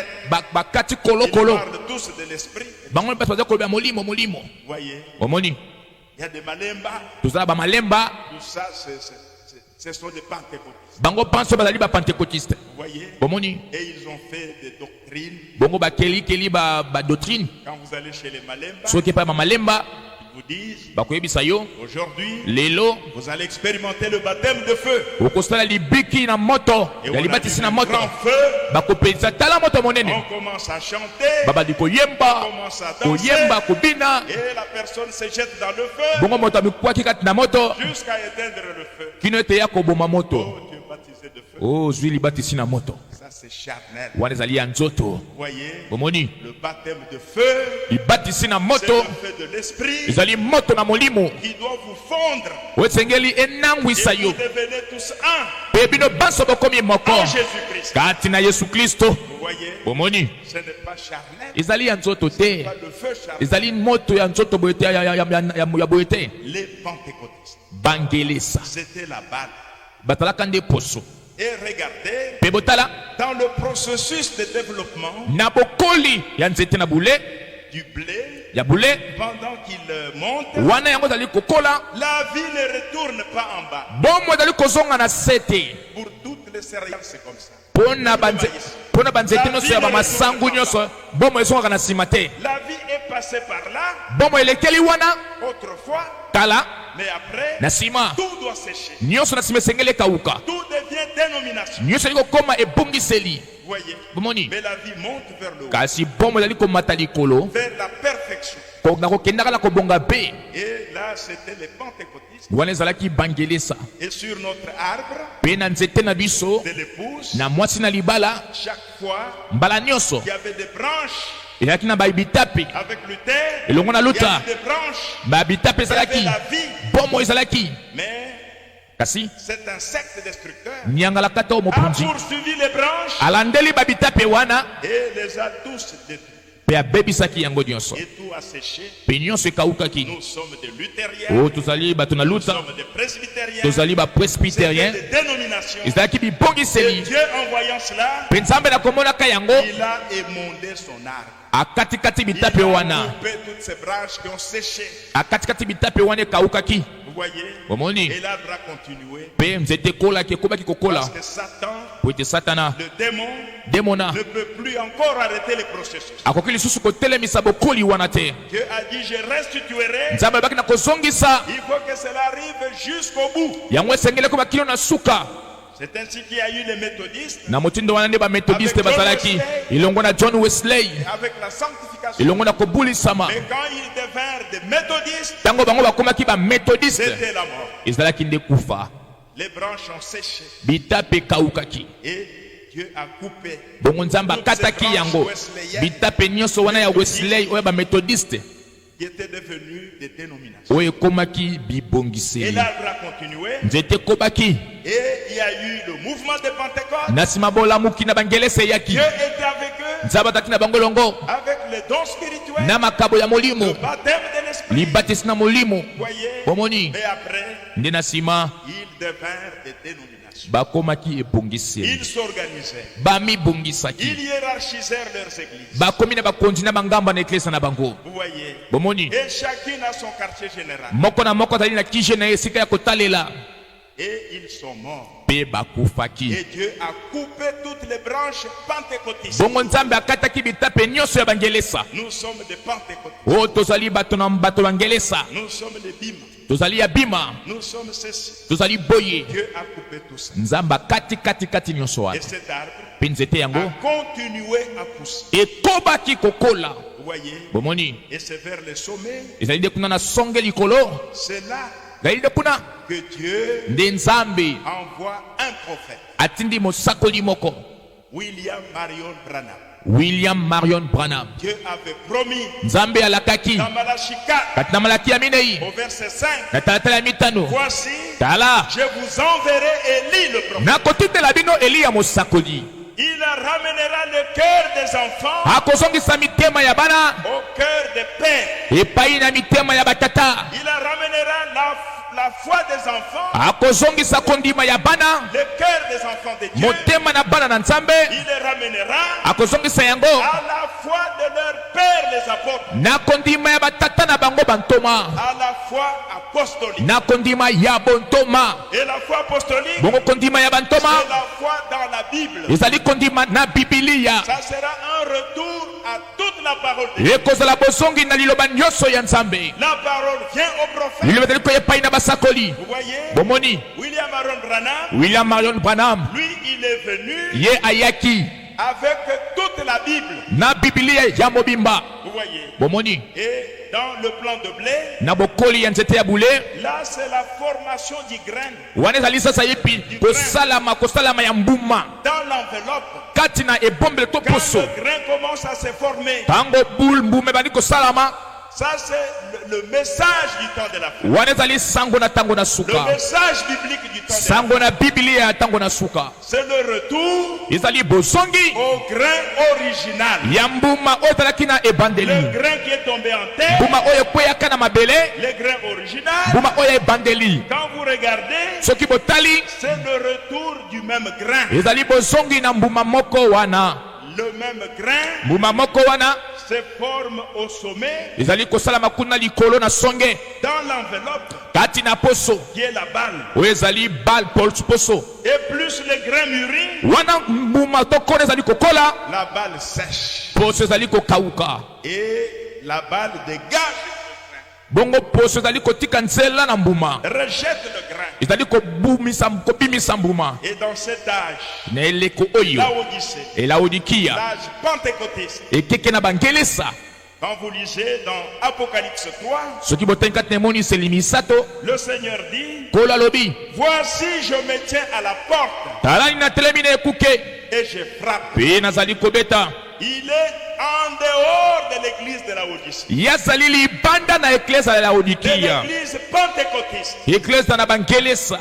S2: bakati
S1: Ils
S2: kolokolo
S1: parlent tous de l'esprit.
S2: bango mpasi baza koloba molimo molimo
S1: Vous voyez.
S2: omoni
S1: Il y a des malemba.
S2: toza na bamalemba
S1: Tout ça, ce sont des pentecôtistes.
S2: bango panso bazali bapentekotiste
S1: Vous voyez.
S2: bomoni
S1: Et ils ont fait des doctrines.
S2: bongo bakelikeli badoctrine
S1: Quand vous allez chez les malemba,
S2: soki epai bamalemba
S1: ils vous disent,
S2: bakoyebisa yo
S1: aujourd'hui,
S2: lelo
S1: vous allez expérimenter le baptême de feu.
S2: okosala libiki na moto
S1: Et
S2: ya
S1: on a
S2: libatisi
S1: vu
S2: na
S1: un
S2: moto
S1: grand feu.
S2: bakopelisa tala moto monene
S1: On commence à chanter.
S2: babandi koyemba
S1: On commence à danser.
S2: koyemba kobina
S1: Et la personne se jette dans le feu
S2: bongo moto amikwaki kati na moto
S1: jusqu'à éteindre le feu.
S2: kino ete ya koboma moto
S1: Oh, tu es baptisé de feu.
S2: ozwi libatisi na moto
S1: Ça, c'est charnel.
S2: wana ezali ya nzoto
S1: Vous voyez,
S2: omoni
S1: le baptême de feu,
S2: libatisi na
S1: c'est
S2: moto
S1: le feu de l'esprit
S2: ezali moto na molimo
S1: qui doit vous fondre.
S2: oyo esengeli enangwisa
S1: Et vous
S2: yo
S1: devenez tous un
S2: mpe bino banso bokomi moko
S1: en Jésus-Christ.
S2: kati na yesu kristo
S1: Vous voyez,
S2: omoni
S1: ce n'est pas charnel,
S2: ezali ya nzoto te
S1: pas le feu charnel.
S2: ezali moto ya nzoto boye te ya boye te
S1: Les pentecôtistes,
S2: bangelesa
S1: c'était la balle.
S2: batalaka nde poso
S1: Et regardez,
S2: mpe botala
S1: dans le processus de développement
S2: na bokoli ya nzete na bule
S1: du blé,
S2: ya bule
S1: pendant qu'il monte,
S2: wana yango ezali kokola
S1: la vie ne retourne pas en bas.
S2: bomo ezali kozonga na se te
S1: Pour toutes les céréales, c'est comme ça.
S2: mpona banzete nyonso ya bamasangu nyonso bomo ezongaka na nsima te
S1: La vie est passé par là
S2: Bomo elekeli wana
S1: autrefois,
S2: tala
S1: mais après,
S2: na sima
S1: tout doit sécher.
S2: nyonso na sima esengeli kauka.
S1: Tout devient dénomination.
S2: Nyonso ezali kokoma ebongiseli.
S1: Vous voyez?
S2: Bomoni.
S1: Mais la vie monte vers le haut,
S2: Kasi bomo ezali komata likolo
S1: vers la perfection.
S2: na kokendaka na kobonga be.
S1: Et là, c'était les pentecôtistes.
S2: Wana ezalaki bangelesa.
S1: Et sur notre arbre
S2: Pe na nzete na biso
S1: de l'épouse,
S2: na mwasi na libala
S1: chaque fois,
S2: mbala nyonso
S1: il y avait des branches
S2: ezalaki na babitape
S1: avec le terre.
S2: elongo na
S1: Il y
S2: luta
S1: avait des branches.
S2: babitape
S1: Il y avait
S2: ezalaki
S1: la vie.
S2: bomo ezalaki
S1: Mais
S2: kasi
S1: cet insecte destructeur
S2: nyangala kata o
S1: a
S2: mopunzi
S1: poursuivi les branches
S2: alandeli babitape wana
S1: et les a tous détruits.
S2: pe abebisaki yango nyonso
S1: Et tout a séché.
S2: pe nyonso ekaukaki.
S1: Nous sommes des luthériens,
S2: O tozali bato na
S1: nous
S2: luta
S1: sommes des presbytériens,
S2: tozali
S1: c'était
S2: bapresbytérien
S1: des dénominations.
S2: ezalaki
S1: Et
S2: bibongiseli
S1: Dieu, en voyant cela,
S2: pe nzambe na komonaka yango
S1: il a émondé son arbre.
S2: akatikati
S1: Il
S2: bitape
S1: a
S2: wana
S1: coupé toutes ces branches qui ont séché.
S2: akatikati bitape wana ekaukaki
S1: Vous voyez?
S2: bomoni
S1: Et l'arbre a continué.
S2: pe nzete ekolaki ekobaki kokola
S1: Parce que Satan,
S2: po ete satana
S1: le démon,
S2: demona
S1: ne peut plus encore arrêter les processus.
S2: akoki lisusu kotelemisa bokoli wana te.
S1: Dieu a dit, je restituerai.
S2: Nzambe alobaki na kozongisa
S1: Il faut que cela arrive jusqu'au bout.
S2: yango esengeli eko bakilo na suka.
S1: C'est ainsi qu'il y a eu les méthodistes,
S2: Na motindo wana nde bamethodiste
S1: Avec John
S2: bazalaki
S1: Wesley.
S2: elongo na John Wesley
S1: avec la sanctification.
S2: elongo na kobulisama.
S1: Mais quand ils devinrent des méthodistes,
S2: Ntango bango bakomaki bamethodiste
S1: c'était la mort.
S2: ezalaki nde kufa,
S1: Les branches ont séché
S2: bitape ekaukaki.
S1: et Dieu a coupé.
S2: Bongo Nzambe akataki yango bitape nyonso wana ya Wesley oyo bamethodiste
S1: Qui étaient devenus des dénominations.
S2: oyo ekomaki
S1: Et
S2: bibongiseli.
S1: l'arbre a continué.
S2: Nzete ekobaki
S1: Et il y a eu le mouvement de Pentecôte.
S2: na nsima bolamuki na bangelesa eyaki.
S1: Dieu était avec eux,
S2: Nzambe azalaki na bango elongo
S1: avec les dons spirituels,
S2: na makabo ya molimo
S1: le baptême de l'esprit.
S2: libatisi na molimo.
S1: Vous voyez?
S2: Bomoni
S1: Mais après,
S2: nde na nsima
S1: ils devinrent des dénominations.
S2: bakomaki ebongiseli
S1: Ils s'organisaient.
S2: bamibongisaki
S1: Ils hiérarchisèrent leurs églises.
S2: bakomi na bakonzi na bangamba na eklesa na bango.
S1: Vous voyez?
S2: Bomoni
S1: Et chacune a son quartier général.
S2: moko na moko azali na kije na ye esika ya kotalela
S1: Et ils sont morts.
S2: mpe bakufaki.
S1: Et Dieu a coupé toutes les branches pentecôtistes.
S2: Bongo Nzambe akataki bitape nyonso ya bangelesa.
S1: Nous sommes des pentecôtistes.
S2: O tozali bato na bato bangelesa,
S1: Nous sommes des bima.
S2: tozali ya bima,
S1: Nous sommes ceci.
S2: tozali boye.
S1: Dieu a coupé tout ça.
S2: Nzambe akati nyonso
S1: Et
S2: wana
S1: cet arbre
S2: mpe nzete
S1: a
S2: yango
S1: continué à pousser.
S2: ekobaki kokola.
S1: Vous voyez?
S2: Bomoni
S1: Et c'est vers le sommet.
S2: ezali nde kuna na songe likolo,
S1: C'est là
S2: ezali nde kuna
S1: que Dieu
S2: nde Nzambe
S1: envoie un prophète.
S2: atindi mosakoli moko,
S1: William Marion Branham.
S2: William Marion Branham.
S1: Dieu avait promis
S2: Nzambe alakaki
S1: dans Malachie 4
S2: kati na malaki ya minei
S1: au verset 5.
S2: na talatala ya mitano,
S1: Voici,
S2: tala
S1: je vous enverrai Élie le prophète.
S2: nakotindela bino Eliya mosakoli,
S1: Il ramènera le cœur des enfants
S2: akozongisa mitema ya bana
S1: au cœur des pères.
S2: epai na mitema ya batata,
S1: Il ramènera la foi des enfants,
S2: akozongisa kondima ya bana
S1: le cœur des enfants de Dieu.
S2: motema na bana na Nzambe,
S1: Il les ramènera
S2: akozongisa yango
S1: à la foi de leur père les apôtres,
S2: na kondima ya batata na bango bantoma,
S1: à la foi apostolique.
S2: na kondima ya bontoma.
S1: Et la foi apostolique,
S2: Bongo kondima ya
S1: c'est
S2: bantoma
S1: la foi dans la Bible.
S2: ezali kondima na Bibilia,
S1: Ça sera un retour à toute la parole de Dieu.
S2: ekozala bozongi na liloba nyonso ya Nzambe.
S1: La parole vient au prophète.
S2: Liloba ezali koya epai na basakoli.
S1: Vous voyez,
S2: Bomoni
S1: William Aaron Branham,
S2: William Marion Branham
S1: lui, il est venu
S2: ye ayaki
S1: avec toute la Bible.
S2: na Bibilia ya mobimba.
S1: Vous voyez.
S2: Bomoni
S1: Et dans le plan de blé,
S2: na bokoli ya nzete ya bule
S1: là, c'est la formation du grain
S2: wana ezali sasa yepi kosalama ya mbuma
S1: dans l'enveloppe.
S2: kati na ebombele to
S1: Quand
S2: poso.
S1: le grain commence à se former,
S2: Tango bul mbuma ebandi kosalama
S1: ça c'est le message du temps de la fin.
S2: wana ezali sango na tango na
S1: Le
S2: suka,
S1: message biblique du temps de la fin.
S2: sango na Bibilia ya tango na suka.
S1: C'est le retour
S2: Ezali bozongi
S1: au grain original.
S2: ya mbuma oyo ezalaki na
S1: Le
S2: ebandeli,
S1: grain qui est tombé en terre,
S2: mbuma oyo ekweyaka na mabele,
S1: le grain original,
S2: mbuma oyo ebandeli.
S1: quand vous regardez,
S2: Soki botali
S1: c'est le retour du même grain.
S2: ezali bozongi na mbuma moko wana,
S1: Le même grain
S2: mbuma moko wana
S1: se forme au sommet
S2: ezali kosalama kuna likolo na songe
S1: dans l'enveloppe
S2: kati na poso
S1: qui est la balle.
S2: oyo ezali bal poso.
S1: Et plus le grain mûrit,
S2: Wana mbuma tokona ezali kokola
S1: la balle sèche.
S2: poso ezali kokauka.
S1: Et la balle dégage le grain.
S2: bongo poso ezali kotika nzela na mbuma
S1: Rejette le grain.
S2: ezali kobimisa mbuma
S1: Et dans cet âge,
S2: na eleko oyo
S1: Laodicée,
S2: elaodikia
S1: l'âge pentecôtiste,
S2: ekeke na bangelesa
S1: quand vous lisez dans Apocalypse 3,
S2: soki botangi kati na emoniseli misato
S1: le Seigneur dit,
S2: nkolo alobi
S1: voici je me tiens à la porte
S2: talani natelemi na ekuke
S1: et je frappe.
S2: mpe nazali kobeta.
S1: Il est en dehors de l'église de Laodicée,
S2: ye azali libanda na eklesa ya
S1: de
S2: laodikia
S1: l'église pentecôtiste.
S2: eklesa na bangelesa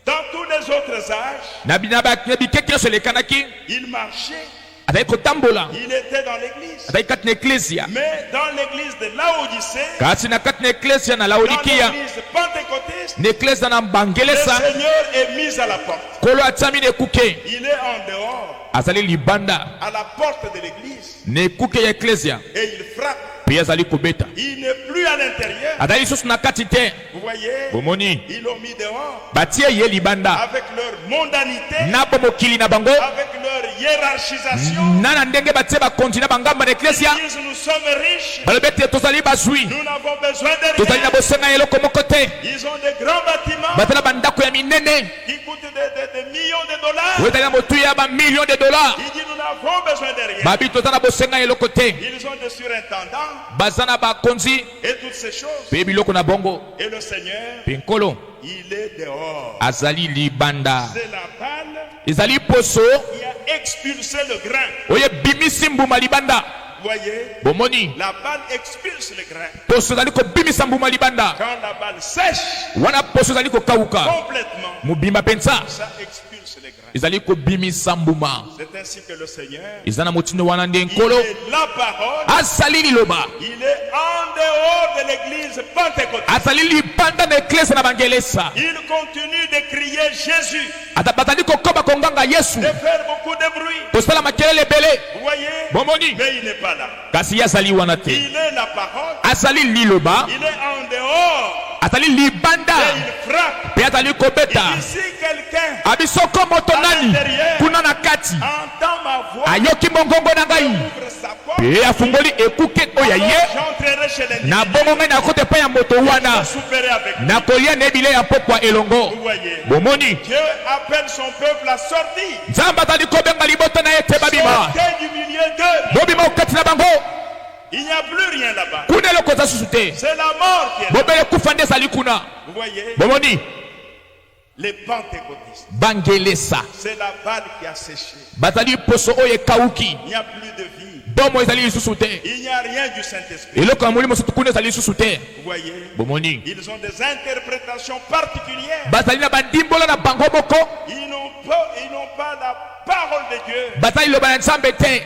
S1: Dans tous les autres âges,
S2: na bikeke nyonso elekanaki
S1: il marchait,
S2: azali kotambola
S1: il était dans l'église.
S2: azali kati na eklesia
S1: Mais dans l'église de Laodicée,
S2: kasi na kati na eklesia na
S1: dans
S2: laodikia
S1: l'église pentecôtiste,
S2: na eklesa na
S1: le
S2: bangelesa
S1: Seigneur est mis à la porte.
S2: nkolo atiami na ekuke
S1: Il est en dehors,
S2: azali libanda
S1: à la porte de l'église,
S2: na ekuke ya eklesia
S1: et il frappe.
S2: mpe azali kobeta
S1: Il n'est plus à l'intérieur.
S2: azali lisusu na kati te
S1: Vous voyez,
S2: bomoni
S1: ils l'ont mis dehors
S2: batie ye libanda
S1: avec leur mondanité,
S2: na bomokili na bango
S1: avec leur hiérarchisation.
S2: na na ndenge batie bakonzi na bangamba na
S1: Ils
S2: eklesia
S1: disent nous sommes riches,
S2: balobi ete tozali bazwi
S1: nous n'avons besoin de
S2: tozali na
S1: rien.
S2: bosenga ya eloko moko te
S1: Ils ont de grands bâtiments
S2: baza na bandako ya minene
S1: qui coûtent des millions de dollars.
S2: oyo ezali na motuya ya bamillion de dollars
S1: Il dit nous n'avons besoin de rien.
S2: babi toza na bosenga ya eloko te
S1: Ils ont des surintendants
S2: baza na bakonzi
S1: et toutes ces choses.
S2: mpe biloko na bongo
S1: Et le Seigneur,
S2: mpe nkolo
S1: il est dehors.
S2: azali libanda
S1: C'est la balle
S2: ezali poso
S1: qui a expulsé le grain.
S2: oyo ebimisi mbuma libanda
S1: Vous voyez,
S2: bomoni
S1: la balle expulse le grain.
S2: poso ezali kobimisa mbuma libanda
S1: Quand la balle sèche
S2: wana poso ezali kokauka
S1: complètement,
S2: mobimba mpenza
S1: ça expulse les grains.
S2: ezali kobimisa mbuma
S1: C'est ainsi que le Seigneur,
S2: eza na motindo wana nde
S1: il
S2: nkolo
S1: est la parole,
S2: azali liloba
S1: il est en dehors de l'église pentecôtiste.
S2: azali libanda na eklese na bangelesa
S1: Il continue de crier Jésus,
S2: bazali kokoba konganga yesu
S1: de faire beaucoup de bruit.
S2: kosala makelele ebele
S1: Vous voyez,
S2: bomoni
S1: mais il n'est pas là.
S2: kasi ye azali wana te
S1: Il est la parole,
S2: azali liloba
S1: il est en dehors
S2: azali libanda
S1: et il frappe.
S2: mpe azali kobeta
S1: Et si quelqu'un
S2: abisoko moto nani kuna na kati
S1: entend ma voix,
S2: ayoki mongongo na ngai
S1: ouvre sa porte,
S2: mpe afungoli ekuke oyo ya
S1: alors
S2: ye
S1: j'entrerai chez les
S2: na bongo ngai nakote epai ya moto wana
S1: je souperai avec lui.
S2: nakolia na ebile ya pokwa elongo
S1: Vous voyez,
S2: bomoni
S1: Dieu appelle son peuple à sortir.
S2: nzambe azali kobenga libota na ye te babima
S1: Sortez du milieu d'eux.
S2: bobima okati na bango
S1: Il n'y a plus rien là-bas.
S2: kuna eloko eza susu te
S1: C'est la mort qui est là.
S2: bobele kufa nde ezali kuna
S1: Vous voyez,
S2: bomoni
S1: les pentecôtistes,
S2: bangelesa
S1: c'est la balle qui a séché.
S2: bazali poso oyo ekauki
S1: Il n'y a plus de vie.
S2: bomo ezali lisusu te
S1: Il n'y a rien du Saint-Esprit.
S2: eloko ya molimo soki kuna ezali lisusu te
S1: Vous voyez,
S2: bomoni
S1: ils ont des interprétations particulières.
S2: bazali na bandimbola na bango moko
S1: Ils n'ont pas la parole de Dieu.
S2: bazali liloba na nzambe te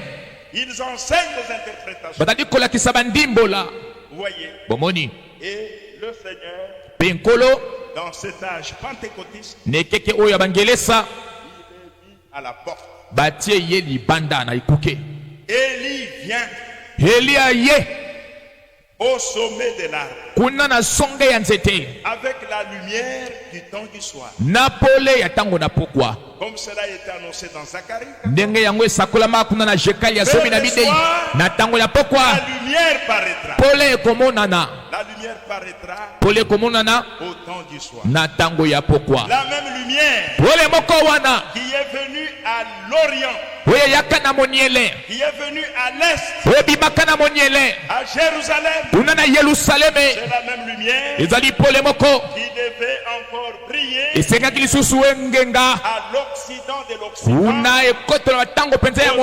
S1: Ils enseignent des interprétations.
S2: bazali kolakisa bandimbola
S1: Vous voyez,
S2: bomoni
S1: et le Seigneur,
S2: mpe nkolo
S1: dans cet âge pentecôtiste,
S2: na ekeke oyo ya bangelesa
S1: à la porte.
S2: batie ye libanda na ekuke
S1: Élie vient
S2: elia ye
S1: au sommet de l'arbre
S2: kuna na songe ya nzete
S1: avec la lumière du temps du soir.
S2: na pole ya ntango na pokwa
S1: Comme cela était annoncé dans Zacharie,
S2: ndenge yango esakolama kuna na jekali ya zomi na bidei na ntango ya pokwa
S1: la lumière paraîtra.
S2: pole ekomonana
S1: La lumière paraîtra
S2: pole ekomonana
S1: au temps du soir.
S2: na ntango ya pokwa
S1: La même lumière
S2: pole moko wana
S1: qui est venue à l'Orient,
S2: oyo eyaka na moniele
S1: qui est venue à l'Est,
S2: oyo ebimaka na moniele
S1: à Jérusalem,
S2: kuna na yelusaleme
S1: c'est la même lumière
S2: ezali pole moko
S1: qui devait encore briller
S2: esengaki lisusu engenga
S1: à l'Occident de l'Occident.
S2: kuna ekotola na ntango mpenza ya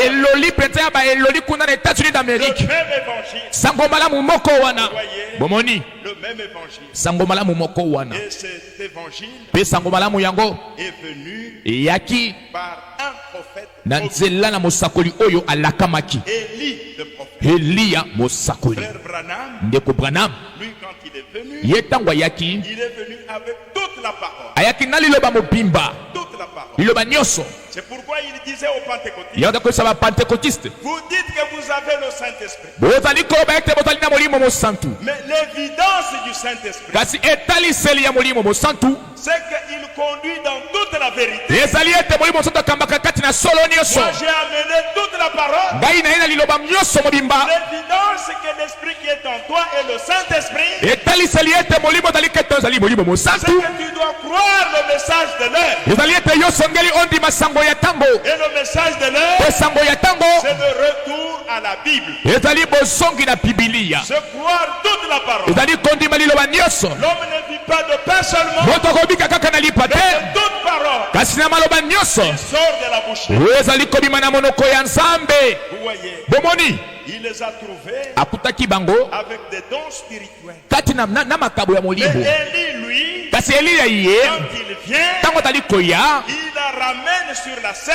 S2: eloli mpenza ya baeloli kuna na États-Unis
S1: Le
S2: d'Amérique
S1: même évangile,
S2: sango malamu moko wana
S1: voyez,
S2: bomoni
S1: le même évangile.
S2: sango malamu moko wana
S1: Et cet évangile
S2: mpe sango malamu yango
S1: est venu
S2: eyaki
S1: par un prophète,
S2: na nzela na mosakoli oyo alakamaki
S1: Élie le prophète.
S2: eliya mosakoli
S1: Frère Branham,
S2: ndeko branham
S1: lui quand il est venu,
S2: ye ntango ayaki
S1: il est venu avec toute la parole.
S2: ayaki na liloba mobimba
S1: Toute la parole.
S2: liloba nyonso
S1: C'est pourquoi il disiez aux pentecôtistes,
S2: yanda ko saba pentecôtiste
S1: vous dites que vous avez le Saint-Esprit.
S2: bozali ko ba ete bozali na molimo mosantu
S1: Mais l'évidence du Saint-Esprit,
S2: kasi etaliseli ya molimo mosantu
S1: c'est qu'il conduit dans toute la vérité.
S2: ezali ete molimo mosantu akambaka kati na solo nyonso
S1: Moi, j'ai amené toute la parole.
S2: ngai na ye na liloba nyonso mobimba
S1: L'évidence, c'est que l'Esprit qui est en toi est le Saint-Esprit.
S2: etaliseli ete molimo ozali kete ozali molimo
S1: C'est
S2: mosantu
S1: que tu dois croire le message de l'heure.
S2: ezali ete yo songeli ondima sango ya ntango
S1: Et le message de l'heure,
S2: pe sango ya ntango
S1: c'est le retour à la Bible.
S2: ezali bozongi na bibilia
S1: C'est croire toute la parole.
S2: ezali kondima liloba nyonso
S1: L'homme ne vit pas de pain seulement,
S2: moto akobika kaka na lipa
S1: mais
S2: te
S1: de toute parole
S2: kasi na maloba nyonso
S1: qui sort de la bouche.
S2: oyo ezali kobima na monoko ya nzambe
S1: Vous voyez,
S2: bomoni
S1: il les a trouvés
S2: akutaki bango
S1: avec des dons spirituels.
S2: kati na makambo ya
S1: Mais
S2: molimo
S1: Élie, lui,
S2: kasi eliya ye
S1: quand il vient,
S2: ntango azali koya
S1: il la ramène sur la scène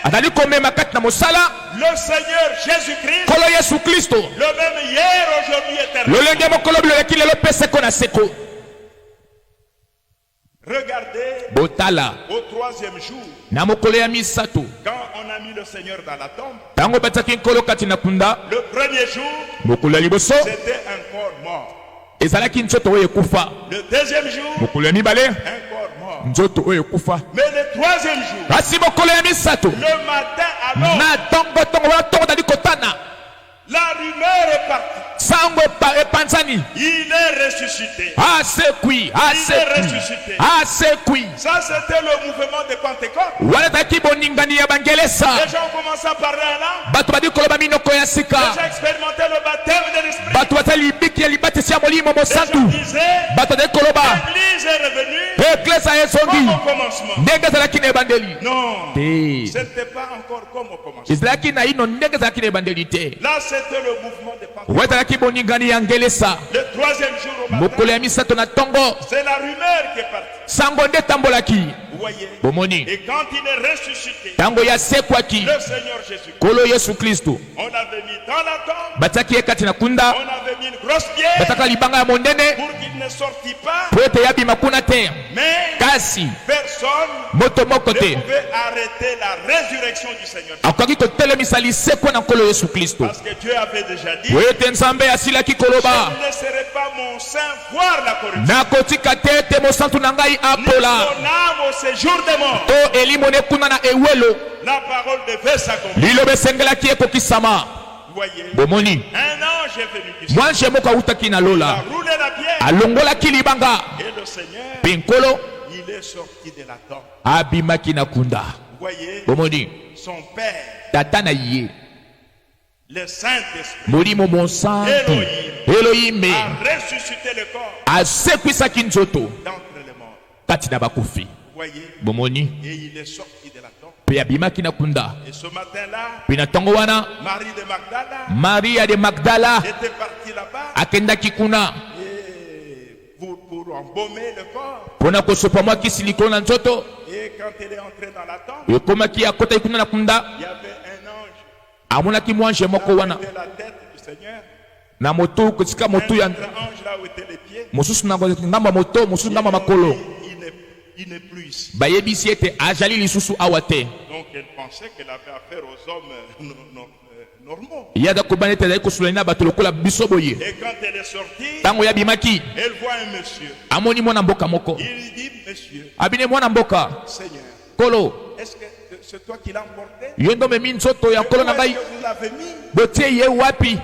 S2: azali komema kati na mosala
S1: le Seigneur Jésus-Christ,
S2: nkolo yesu kristo
S1: le même hier, aujourd'hui, éternel.
S2: lolenge mokolo biloleki lelo mpe seko na seko
S1: Regardez
S2: botala
S1: au troisième jour,
S2: na mokolo ya misato
S1: quand on a mis le Seigneur dans la tombe,
S2: ntango batiaki nkolo kati na kunda
S1: le premier jour,
S2: mokolo ya liboso
S1: c'était un corps mort.
S2: ezalaki nzoto oyo ekufa
S1: Le deuxième jour,
S2: mokolo ya mibale
S1: un corps mort.
S2: nzoto oyo ekufa
S1: Mais le troisième jour,
S2: kasi mokolo ya misato
S1: le matin alors,
S2: na ntongo wana ntongo azali kotana
S1: la rumeur est partie.
S2: sango epanzani
S1: Il est ressuscité.
S2: asekwi asekwi
S1: Ça, c'était le mouvement de Pentecôte.
S2: wana ezalaki boningani ya bangelesa
S1: Les gens ont commencé à parler en langue.
S2: bato badi koloba minoko ya
S1: Les
S2: sika
S1: gens expérimentaient le baptême de l'Esprit.
S2: bato bazali libiki ya libatisi ya molimo
S1: Les gens
S2: mosantu
S1: disaient,
S2: bato azali koloba
S1: l'Église est revenue
S2: eklesa
S1: comme
S2: ezongi
S1: au commencement.
S2: ndenge ezalaki na ebandeli
S1: Non,
S2: te
S1: ce n'était pas encore comme au commencement.
S2: ezalaki na ino ndenge ezalaki na ebandeli te
S1: Là, c'était le mouvement de Pentecôte.
S2: oyo ezalaki boningani ya ngelesa
S1: Le troisième jour au
S2: mokolo
S1: matin,
S2: ya misato na ntongo
S1: c'est la rumeur qui est partie.
S2: sango nde etambolaki
S1: Vous voyez?
S2: bomoni
S1: Et quand il est ressuscité,
S2: ntango yasekwaki
S1: le Seigneur Jésus,
S2: nkolo yesu kristo
S1: on l'avait mis dans la tombe,
S2: batiaki ye kati na kunda
S1: on avait mis une grosse pierre
S2: batiaka libanga ya monene
S1: pour qu'il ne sortit pas,
S2: po ete yabima kuna te
S1: mais
S2: kasi
S1: personne
S2: moto moko
S1: ne
S2: te
S1: pouvait arrêter la résurrection du Seigneur.
S2: akoki kotelemisa lisekwa na nkolo yesu kristo
S1: Parce que Dieu avait déjà dit,
S2: po ete nzambe asilaki
S1: je
S2: koloba
S1: ne laisserai pas mon sein voir la corruption.
S2: nakotika te ete mosantu na ngai apola
S1: Mon âme au séjour des morts.
S2: to elimone kuna na ewelo
S1: La parole devait s'accomplir.
S2: liloba esengelaki ekokisama
S1: Vous voyez,
S2: bomoni
S1: un ange est venu ici.
S2: mwanje moko awutaki na
S1: Il a
S2: lola
S1: roulé la pierre.
S2: alongolaki libanga
S1: Et le Seigneur,
S2: mpe nkolo
S1: il est sorti de la tombe.
S2: abimaki na kunda
S1: Vous voyez,
S2: bomoni
S1: son Père,
S2: tata na ye
S1: le Saint-Esprit,
S2: molimo monsantu elohime
S1: a ressuscité le corps
S2: asekwisaki nzoto
S1: d'entre les morts.
S2: kati na bakufi
S1: Vous voyez,
S2: bomoni
S1: et il est sorti de la tombe.
S2: mpe abimaki na kunda
S1: Et ce matin-là,
S2: mpe na ntongo wana
S1: Marie de Magdala
S2: maria de magdala
S1: était partie là-bas
S2: akendaki kuna
S1: et pour embaumer le corps.
S2: mpo na kosopa mwa kisi likolo na nzoto
S1: Et quand elle est entrée dans la tombe,
S2: ekomaki akotaki kuna na kunda
S1: il y avait un ange
S2: amonaki mwanje moko
S1: là où
S2: wana
S1: était la tête du Seigneur,
S2: na motu esika
S1: un
S2: motu ya
S1: autre ange là où étaient les pieds.
S2: mosusu na ngambo ya moto mosusu ngambo ya makolo
S1: Il n'est plus ici.
S2: bayebisi ete azali lisusu awa te
S1: Donc elle pensait qu'elle avait affaire aux hommes normaux.
S2: ye aza kobana ete azali kosulani na bato lokola biso boye
S1: Et quand elle est sortie,
S2: ntango yabimaki
S1: elle voit un monsieur.
S2: amoni mwana mboka moko
S1: Il lui dit, monsieur,
S2: abine mwana mboka
S1: Seigneur,
S2: kolo
S1: est-ce que c'est toi qui l'as emporté?
S2: yo ndo omemi nzoto ya nkolo na
S1: Où est-ce
S2: ngai
S1: que vous l'avez mis?
S2: botie ye wapi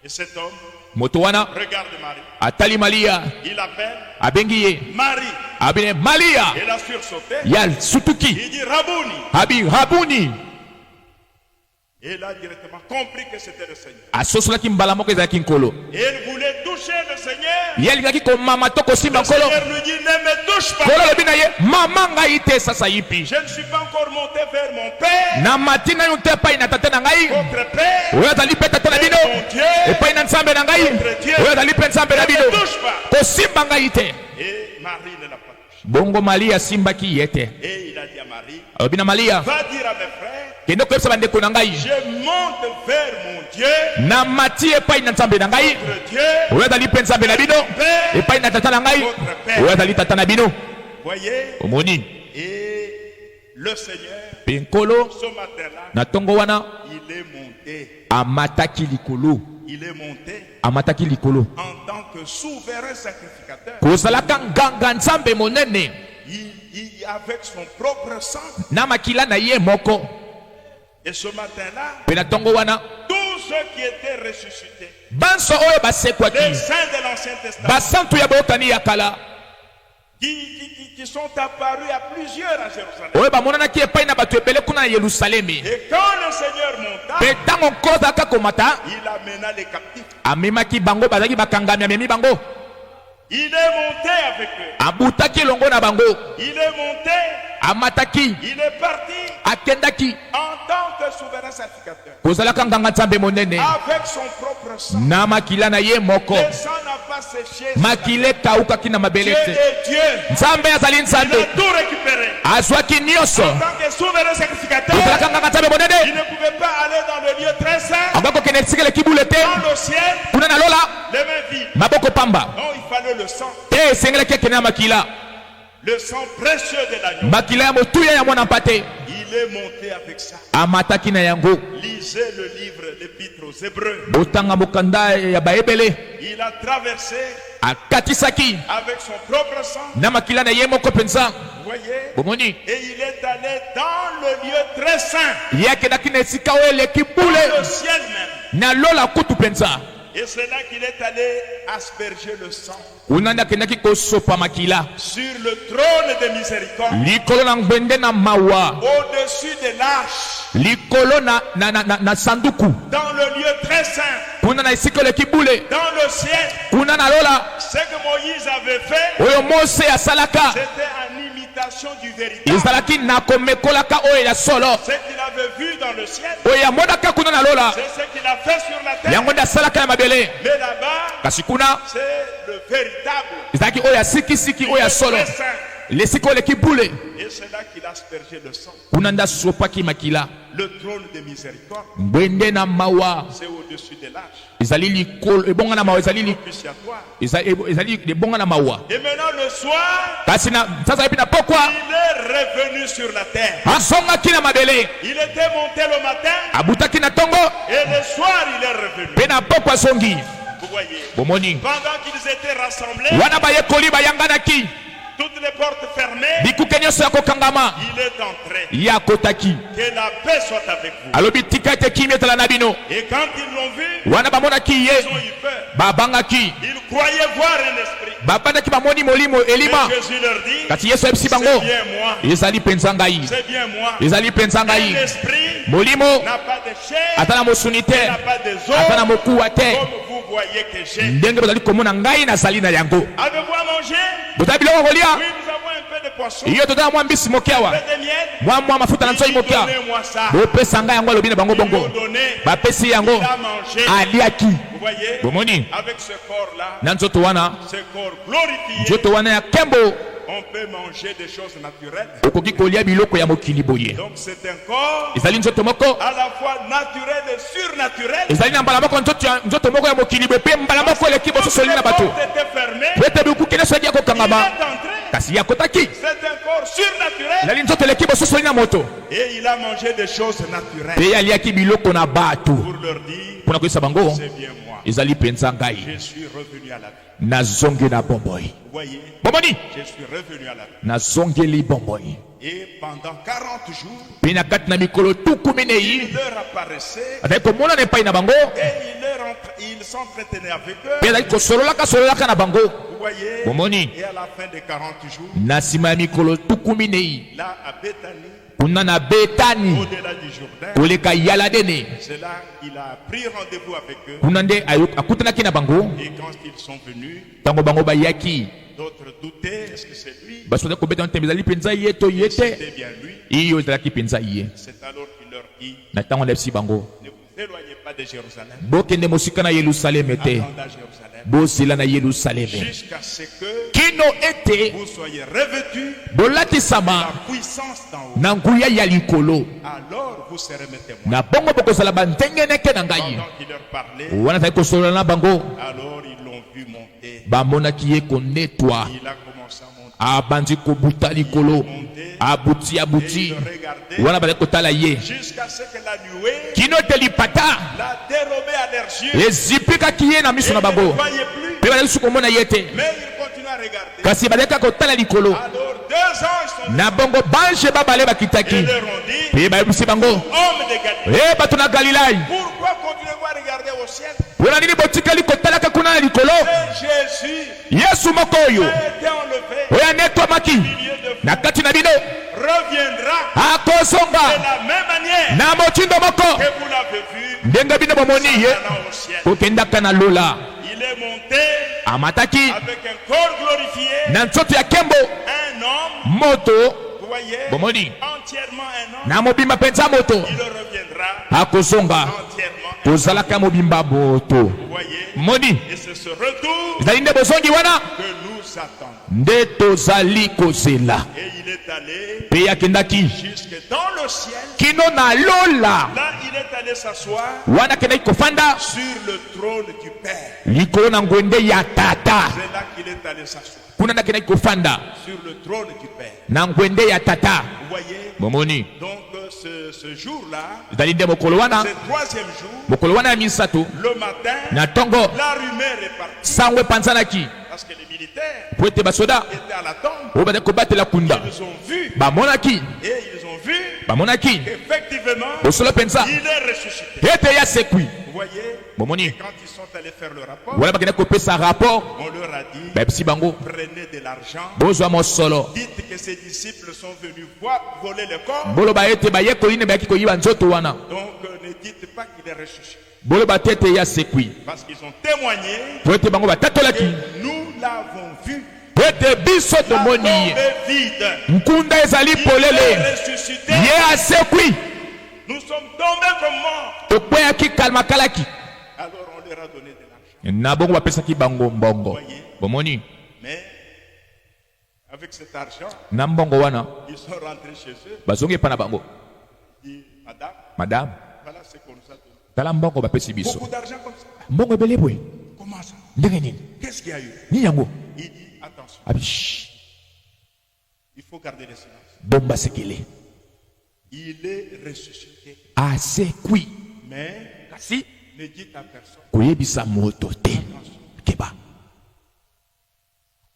S1: Et cet homme
S2: moto wana
S1: regarde Marie.
S2: atali malia
S1: Il appelle
S2: abengi ye
S1: Marie.
S2: abine malia
S1: Elle a sursauté.
S2: ya sutuki
S1: Il dit Rabouni.
S2: abi rabuni
S1: Et elle a directement compris que c'était le Seigneur.
S2: asosolaki mbala moko ezalaki nkolo
S1: Et elle voulait toucher le Seigneur.
S2: ye alingaki komama to kosimba
S1: Le
S2: nkolo
S1: Seigneur lui dit, ne me touche pas.
S2: nkolo alobi na ye mama ngai te sasa yipi
S1: Je ne suis pas encore monté vers mon Père,
S2: na mati na yo te epai na tate na ngai
S1: votre Père,
S2: oyo azali mpe tate na bino
S1: mon Dieu.
S2: epai na nzambe na ngai oyo azali mpe nzambe na
S1: Ne
S2: bino
S1: me touche pas.
S2: kosimba ngai te
S1: Et Marie ne l'a pas touché.
S2: bongo malia asimbaki ye te
S1: Et il a dit à Marie,
S2: alobi na malia
S1: va dire à mes frères,
S2: kende koyebisa bandeko na ngai
S1: je monte vers mon Dieu,
S2: na mati epai na nzambe na ngai
S1: votre Dieu.
S2: oyo azali mpe nzambe na bino epai na tata na ngai oyo azali tata na bino
S1: Voyez,
S2: omoni
S1: et le Seigneur
S2: mpe Penkolo
S1: ce matin-là,
S2: na tongo wana
S1: il est monté.
S2: amataki likolo.
S1: Il est monté
S2: Amataki likolo.
S1: en tant que souverain sacrificateur.
S2: Kozalaka nganga nzambe monene.
S1: Avec son propre sang.
S2: Na makila na ye moko.
S1: Et ce matin-là,
S2: Pe na tongo wana
S1: tous ceux qui étaient ressuscités,
S2: banso oyo basekwaki
S1: les saints de l'Ancien Testament,
S2: basantu ya bokani ya kala
S1: qui sont apparus à plusieurs à Jérusalem.
S2: oyo bamonanaki epai na bato ebele kuna na yelusalemi.
S1: Et quand le Seigneur monta,
S2: Pe ntango nkolo azalaka komata
S1: il amena les captifs.
S2: amemaki bango bazalaki bakangami amemi bango
S1: Il est monté avec eux.
S2: abutaki elongo na bango
S1: Il est monté,
S2: amataki
S1: il est parti
S2: akendaki
S1: en tant que souverain sacrificateur.
S2: kozalaka nganga nzambe monene
S1: Avec son propre sang.
S2: na makila na ye moko.
S1: Le sang n'a pas séché.
S2: Makila ekawukaki na mabele
S1: Dieu
S2: te.
S1: est Dieu.
S2: Nzambe azali
S1: Il
S2: nzambe
S1: a tout récupéré.
S2: azwaki nyonso.
S1: En tant que souverain sacrificateur,
S2: kozalaka nganga nzambe
S1: il
S2: monene
S1: ne pouvait pas aller dans le lieu très saint,
S2: akoki kokende esika lekibule te
S1: dans le ciel,
S2: kuna na lola
S1: les mains vides.
S2: maboko pamba
S1: Non, il fallait le sang.
S2: te esengelaki ekende na makila
S1: Le sang précieux de l'agneau.
S2: makila ya motuya ya mwana mpate
S1: Il est monté avec ça.
S2: amataki na yango.
S1: Lisez le livre, l'épître aux Hébreux.
S2: botanga mokanda ya baebele
S1: Il a traversé
S2: akatisaki
S1: avec son propre sang.
S2: na makila na ye moko mpenza.
S1: Vous voyez?
S2: bomoni
S1: Et il est allé dans le lieu très saint,
S2: ye akendaki na esika oyo eleki
S1: dans
S2: bule
S1: le ciel même.
S2: na lola kutu mpenza.
S1: Et c'est là qu'il est allé asperger le sang
S2: kuna nde akendaki kosopa makila
S1: sur le trône de miséricorde,
S2: likolo na ngwende na mawa
S1: au-dessus des lâches,
S2: likolo na sanduku
S1: dans le lieu très saint,
S2: kuna na esika eleki bule
S1: dans le ciel.
S2: kuna na lola
S1: Ce que Moïse avait fait,
S2: oyo mose asalaka
S1: c'était en imitation du véritable.
S2: ezalaki na komekolaka oyo ya solo
S1: Ce qu'il avait vu dans le ciel,
S2: oyo amonaka kuna na lola
S1: c'est ce qu'il a fait sur la terre.
S2: yango nde asalaka na mabele.
S1: Mais là-bas,
S2: kasi kuna
S1: c'est le véritable.
S2: ezalaki oyo ya sikisiki oyo ya solo
S1: Très saint.
S2: lesika oyo eleki bule
S1: Et c'est là qu'il a aspergé le sang.
S2: kuna nde asopaki makila.
S1: Le trône de miséricorde,
S2: ngwende na mawa
S1: c'est au-dessus des lâches.
S2: ezali likolo ebonga na mawa ezali
S1: Propitiatoire.
S2: ezali ebonga na mawa.
S1: Et maintenant, le soir,
S2: kasi na sasa epi na pokwa
S1: il est revenu sur la terre.
S2: azongaki na mabele
S1: Il était monté le matin
S2: abutaki na tongo
S1: et le soir, il est revenu.
S2: mpe na pokwa azongi.
S1: Vous voyez,
S2: bomoni
S1: pendant qu'ils étaient rassemblés,
S2: wana bayekoli bayanganaki
S1: toutes les portes fermées,
S2: bikuke nyonso ya kokangama
S1: il est entré.
S2: ye akotaki
S1: Que la paix soit avec vous.
S2: alobi tika ete kimi ezala na bino.
S1: Et quand ils l'ont vu,
S2: wana bamonaki ye
S1: ils ont eu peur.
S2: babangaki
S1: Ils croyaient voir un esprit.
S2: babandaki bamoni molimo elima
S1: Mais Jésus leur dit,
S2: kasi yesu ayebisi
S1: c'est
S2: bango
S1: bien moi.
S2: ezali mpenza ngai
S1: C'est bien moi.
S2: ezali mpenza
S1: Un
S2: ngai.
S1: esprit
S2: molimo
S1: n'a pas de chair,
S2: ata na mosuni te
S1: n'a pas des
S2: ata na
S1: os,
S2: mokuwa te
S1: comme vous voyez que j'ai.
S2: ndenge bozali komona ngai nazali na yango.
S1: Avez-vous à manger?
S2: bozali biloko kolia
S1: Oui, nous avons un peu de poisson,
S2: iyo tozala mwa mbisi moke
S1: un
S2: awa
S1: peu de miel.
S2: mwa mafuta na nsoi moke awa
S1: Donnez-moi ça.
S2: bopesa ngai yango alobi na bango
S1: Ils l'ont
S2: bongo
S1: donné.
S2: bapesi yango
S1: Il a mangé.
S2: aliaki.
S1: Vous voyez?
S2: bomoni
S1: Avec ce corps-là,
S2: na nzoto wana
S1: ce corps glorifié,
S2: nzoto wana ya nkembo
S1: on peut manger des choses naturelles.
S2: okoki kolia biloko ya mokili boye.
S1: Donc c'est un corps
S2: ezali nzoto moko
S1: à la fois naturel et surnaturel.
S2: ezali na mbala moko nzoto moko ya mokili boye mpe mbala moko eleki bososoli na bato
S1: portes étaient fermées.
S2: po ete bikuke nyonso yaki ya
S1: Il
S2: kokangama
S1: est entré.
S2: kasi ye akotaki
S1: C'est un corps surnaturel.
S2: ezali nzoto eleki bososoli na moto
S1: Et il a mangé des choses naturelles.
S2: mpe ye aliaki biloko na bato
S1: Pour leur dire,
S2: mpona koyesa bango
S1: c'est bien moi.
S2: ezali mpenza ngai
S1: Je suis revenu à la vie.
S2: nazongi na bomboi.
S1: Vous voyez,
S2: bomoni
S1: je suis revenu à la vie.
S2: nazongeli bomboi.
S1: Et pendant 40 jours,
S2: mpe na kati na mikolo tuku minei
S1: il leur apparaissait
S2: azali komonana epai na bango
S1: et il s'entretenait avec eux.
S2: mpe azali kosololaka na bango.
S1: Vous voyez,
S2: bomoni
S1: et à la fin des 40 jours,
S2: na nsima ya mikolo tuku minei
S1: là à Bethanie,
S2: kuna na betani
S1: au-delà du Jourdain,
S2: koleka yaladene
S1: c'est là qu'il a pris rendez-vous avec eux.
S2: kuna nde akutanaki na bango.
S1: Et quand ils sont venus,
S2: ntango bango bayaki
S1: d'autres doutaient, est-ce que c'est lui?
S2: basoda kobeta ntembe ezali mpenza ye to ye te
S1: C'était bien lui.
S2: iyo ezalaki mpenza ye.
S1: C'est alors qu'il leur dit,
S2: na ntango alebisi bango
S1: ne vous éloignez pas de Jérusalem.
S2: bokende mosika na yelusaleme te
S1: Attendez à Jérusalem.
S2: bozela na yelusaleme
S1: Jusqu'à ce que
S2: kino ete
S1: vous soyez revêtus
S2: bolatisama
S1: la puissance d'en haut.
S2: na nguya ya likolo
S1: Alors vous serez mes témoins.
S2: na bongo bokozala bandengeneke na ngai.
S1: Pendant qu'il leur parlait,
S2: wana azali kosolola na bango
S1: alors ils l'ont l'ont vu monter.
S2: bamonaki ye konetwa
S1: Il a commencé à monter.
S2: abandi kobuta likolo abuti
S1: Et il regardait
S2: wana bale kotala ye
S1: jusqu'à ce que la nuée
S2: kino te lipata
S1: l'a dérobé à leurs yeux.
S2: ezipikaki ye na miso
S1: Et
S2: na
S1: ils ne
S2: bango
S1: voyaient plus.
S2: mpe bazali su komona ye te
S1: Mais il continue à regarder.
S2: kasi baleka kotala likolo
S1: Alors 2 anges sont
S2: na bongo bange babale
S1: et
S2: bakitaki
S1: leur ont dit,
S2: mpe bayebisi bango
S1: hommes de Galilée,
S2: bato na galilai
S1: pourquoi continuez-vous à regarder au ciel?
S2: mpona nini botikali kotalaka kuna na likolo
S1: Et Jésus
S2: yesu moko oyo
S1: a été enlevé
S2: oyo anetwamaki
S1: au milieu de vous,
S2: na kati na bino
S1: reviendra de
S2: akozonga
S1: la même manière
S2: na motindo moko
S1: que vous l'avez vu
S2: ndenge bino bomoni ye
S1: maintenant au ciel.
S2: kokendaka na lola
S1: Il est monté
S2: amataki
S1: avec un corps glorifié,
S2: na nzoto ya nkembo
S1: un homme,
S2: moto
S1: vous voyez,
S2: bomoni
S1: entièrement un homme.
S2: na mobimba mpenza moto
S1: Il reviendra
S2: akozonga
S1: entièrement un homme.
S2: kozalaka mobimba moto
S1: Vous voyez,
S2: moni
S1: et c'est ce retour
S2: ezali nde bozongi wana
S1: que nous attendons.
S2: nde tozali kozela
S1: Et il est allé
S2: mpe akendaki
S1: jusque dans le ciel.
S2: kino na lola
S1: Là, il est allé s'asseoir
S2: wana akendaki kofanda
S1: sur le trône du Père.
S2: likolo na ngwende ya tata
S1: C'est là qu'il est allé s'asseoir.
S2: kuna nde akendaki kofanda
S1: Sur le trône du Père.
S2: na ngwende ya tata
S1: Vous voyez,
S2: bomoni
S1: donc ce jour-là,
S2: ezali nde mokolo wana
S1: ce troisième jour,
S2: mokolo wana ya misato
S1: le matin,
S2: na ntongo
S1: la rumeur est partie.
S2: sango epanzanaki
S1: Parce que les militaires
S2: po ete basoda
S1: étaient à la tombe.
S2: oyo bazali kobatela kunda
S1: Ils ont vu
S2: bamonaki
S1: et ils ont vu
S2: bamonaki
S1: qu'effectivement,
S2: bosolo mpenza
S1: il est ressuscité.
S2: ete ya sekwi
S1: Vous voyez,
S2: bomoni
S1: quand ils sont allés faire le rapport,
S2: wana bakendaki kopesa rapport
S1: on leur a dit,
S2: bayebisi bango
S1: prenez de l'argent,
S2: bozwa mosolo
S1: dites que ces disciples sont venus voler le corps,
S2: boloba ete bayekoli ne bayaki koyiba nzoto wana
S1: donc ne dites pas qu'il est ressuscité.
S2: boloba te ete ya sekwi
S1: Parce qu'ils ont témoigné
S2: po ete bango batatolaki
S1: que nous l'avons vu.
S2: po ete biso
S1: La
S2: tomoni
S1: tombe
S2: ye
S1: est vide.
S2: nkunda ezali
S1: Il est
S2: polele
S1: ressuscité.
S2: ye asekwi
S1: Nous sommes tombés comme morts.
S2: tokweyaki kalmakalaki
S1: Alors on leur a donné de l'argent.
S2: na bongo bapesaki bango mbongo
S1: Voyez.
S2: bomoni
S1: Mais avec cet argent,
S2: na mbongo wana
S1: ils sont rentrés chez eux.
S2: bazongi epa na bango
S1: Ils disent, madame,
S2: madame
S1: voilà ce qu'on nous a donné.
S2: tala mbongo bapesi biso
S1: Beaucoup d'argent comme ça.
S2: mbongo ebele boye
S1: Comment ça?
S2: ndenge nini
S1: Qu'est-ce qu'il y a eu?
S2: nini yango
S1: Il dit, attention,
S2: abi shh,
S1: il faut garder le silence.
S2: bomba sekele
S1: Il est ressuscité.
S2: asekwi
S1: Mais
S2: kasi
S1: ne dites à personne.
S2: koyebisa moto te keba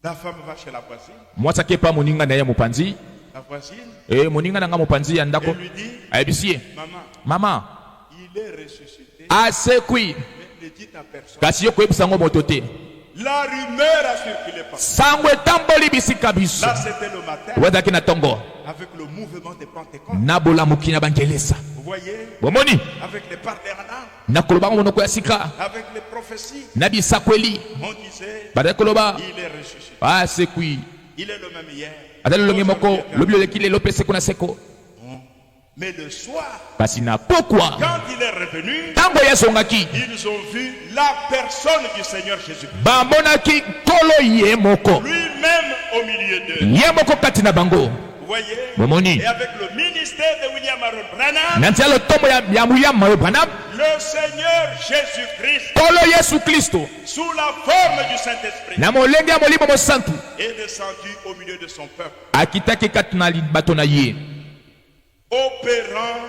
S1: La femme va chez la voisine.
S2: mwasi akepa moninga na ye mopanzi
S1: La voisine,
S2: moninga na nga mopanzi ya ndako
S1: elle lui dit,
S2: ayebisi ye
S1: maman,
S2: mama
S1: il est ressuscité.
S2: asekwi
S1: Mais ne dites à personne.
S2: kasi yo koyebisa ngo moto te
S1: La rumeur a circulé partout.
S2: sango etamboli bisika biso
S1: Là, c'était le matin
S2: wazalaki na ntongo
S1: avec le mouvement des Pentecôtes.
S2: na bolamuki na bangelesa
S1: Vous voyez,
S2: bomoni
S1: avec les parlers en âme,
S2: na koloba ngo monoko ya sika
S1: avec les prophéties,
S2: na bisakweli
S1: on disait,
S2: bazali koloba
S1: il est ressuscité.
S2: asekwi
S1: Il est le même hier.
S2: azali lolenge moko lobi oleki lelo mpe seko na seko
S1: Mais le soir,
S2: kasi na pokwa
S1: quand il est revenu,
S2: ntango yazongaki
S1: ils ont vu la personne du Seigneur Jésus.
S2: bamonaki nkolo ye moko
S1: Lui-même au milieu d'eux.
S2: ye moko kati na bango
S1: Vous voyez?
S2: bomoni
S1: Et avec le ministère de William Aaron Branham,
S2: na ntia lotombo ya muyama oyo branam
S1: le Seigneur Jésus-Christ,
S2: nkolo yesu kristo
S1: sous la forme du Saint-Esprit,
S2: na molenge ya molimo mosantu
S1: est descendu au milieu de son peuple,
S2: akitaki kati na bato na ye
S1: opérant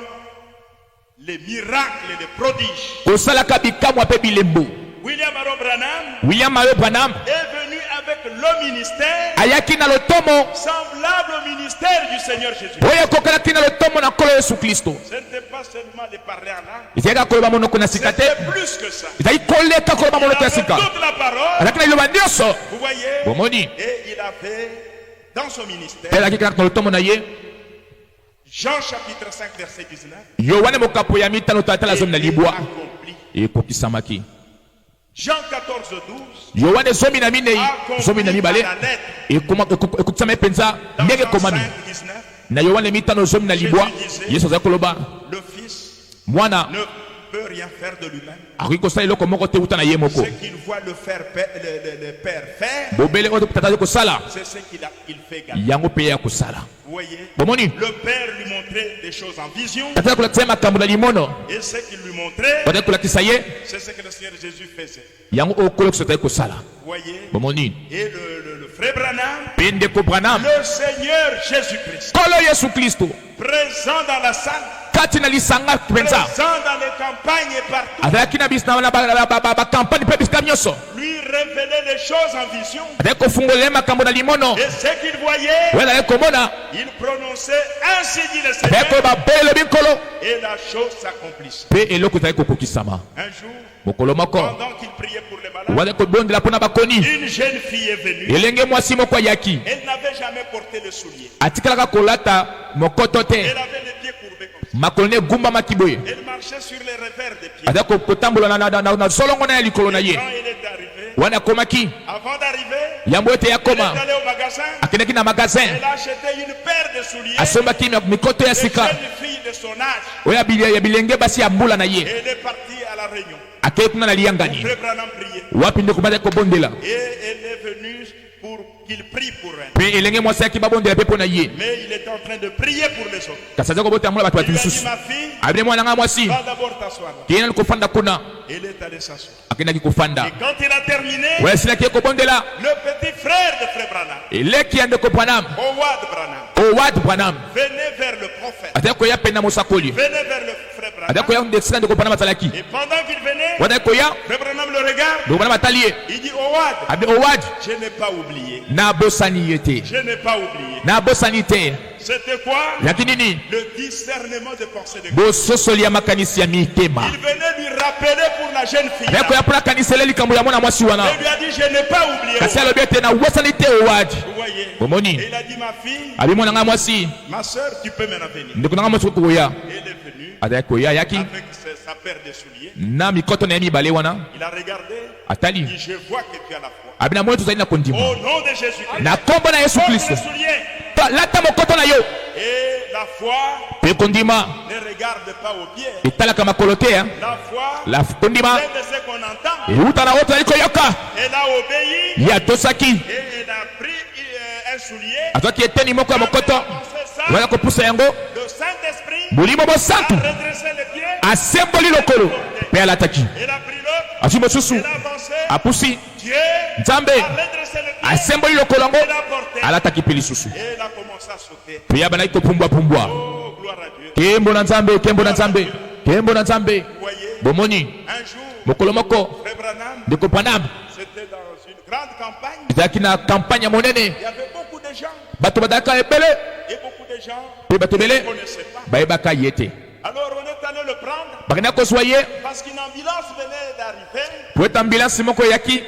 S1: les miracles et les prodiges.
S2: kosalaka bikamwa mpe bilembo
S1: William Aaron Branham
S2: william ayo branam
S1: est venu avec le ministère
S2: ayaki na lotomo
S1: semblable au ministère du Seigneur Jésus.
S2: oyo ekokalaki na lotomo na nkolo yesu kristo
S1: Ce n'était pas seulement de parler en langue,
S2: ezalaki koloba monoko na sika te
S1: c'était plus que ça.
S2: ezali koleka koloba
S1: Il
S2: monoko ya
S1: avait
S2: sika
S1: toute la parole,
S2: azalaki na liloba nyonso
S1: vous voyez,
S2: bomoni
S1: et il avait dans son ministère,
S2: mpe azalaki kaka na lotomo na ye
S1: Jean chapitre 5 verset 19,
S2: yohane mokapo ya mitano talatala zomi na
S1: était
S2: libwa
S1: accompli.
S2: ekokisamaki
S1: Jean 14, 12,
S2: yohane zomi na minei zomi na
S1: accompli à
S2: mibale
S1: la lettre.
S2: ekokisamaki mpenza ndenge
S1: Dans Jean
S2: ekomami
S1: 5, 19,
S2: na yohane mitano zomi na libwa yesu azali koloba
S1: le Fils
S2: mwana
S1: ne peut rien faire de lui-même.
S2: Ce
S1: qu'il voit le Père faire, c'est ce qu'il fait également. Vous voyez, le Père lui montrait des choses en vision. Et ce qu'il lui montrait, c'est ce que le Seigneur Jésus faisait. Vous voyez, et le frère Branham, le Seigneur Jésus-Christ, présent dans la salle, présent dans les campagnes et partout, lui révélait les choses en vision. Et ce qu'il voyait, il prononçait ainsi dit le Seigneur, et la chose s'accomplissait. Un jour, pendant qu'il priait pour les malades, une jeune fille est venue. Elle n'avait jamais porté le soulier. Elle avait les pieds courbés comme ça. Elle marchait sur les revers des pieds. Et quand elle est arrivée, avant d'arriver, elle est allée au magasin. Elle a acheté une paire de souliers. Des jeunes filles de son âge. Elle est partie à la réunion. Frère Branham priait. Et elle est venue pour qu'il prie pour elle. Mais il était en train de prier pour les autres. Il lui a dit, ma fille, va d'abord t'asseoir. Elle est allée s'asseoir. Et quand il a terminé, le petit frère de frère Branham, Howard Branham, venait vers le prophète. Venait vers le frère Branham. Et pendant qu'il venait, frère Branham le regarde. Il dit, Howard, je n'ai pas oublié. Je n'ai pas oublié. C'était quoi? Le discernement des pensées de Dieu. Il venait lui rappeler pour la jeune fille. Il lui a dit, je n'ai pas oublié. Vous voyez? Et il a dit, ma fille, ma soeur, tu peux maintenant venir. Elle est venue avec sa paire de souliers. Il a regardé. Il dit, je vois que tu as la foi. Au nom de Jésus-Christ. Et la foi ne regarde pas aux pieds. La foi vient de ce qu'on entend. Elle a obéi. Et elle a pris un soulier. Le Saint-Esprit a redressé les pieds. Elle a pris l'autre. Elle a avancé. Dieu a redressé les pieds. Elle a porté. Et elle a commencé à sauter. Oh, gloire à Dieu. Vous voyez, un jour, frère Branham, c'était dans une grande campagne. Il y avait beaucoup de gens. Et beaucoup de gens ne connaissaient pas. Alors on est allé le prendre parce qu'une ambulance venait d'arriver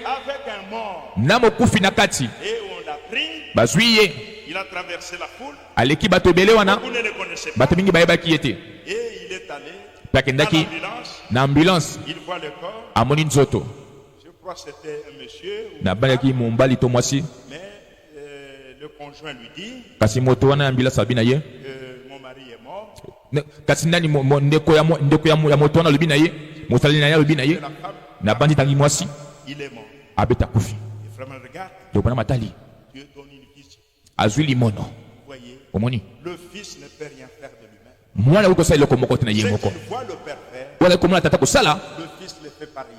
S1: avec un mort. Et on l'a pris. Il a traversé la foule. Vous ne le connaissez pas. Et il est allé dans l'ambulance. Il voit le corps. Je crois que c'était un monsieur. Mais le conjoint lui dit, mon mari est mort. La femme, il est mort. Et frère regarde. Dieu donne une vision. Vous voyez, le fils ne peut rien faire de lui-même. Ce qu'il voit le père faire, le fils le fait pareil.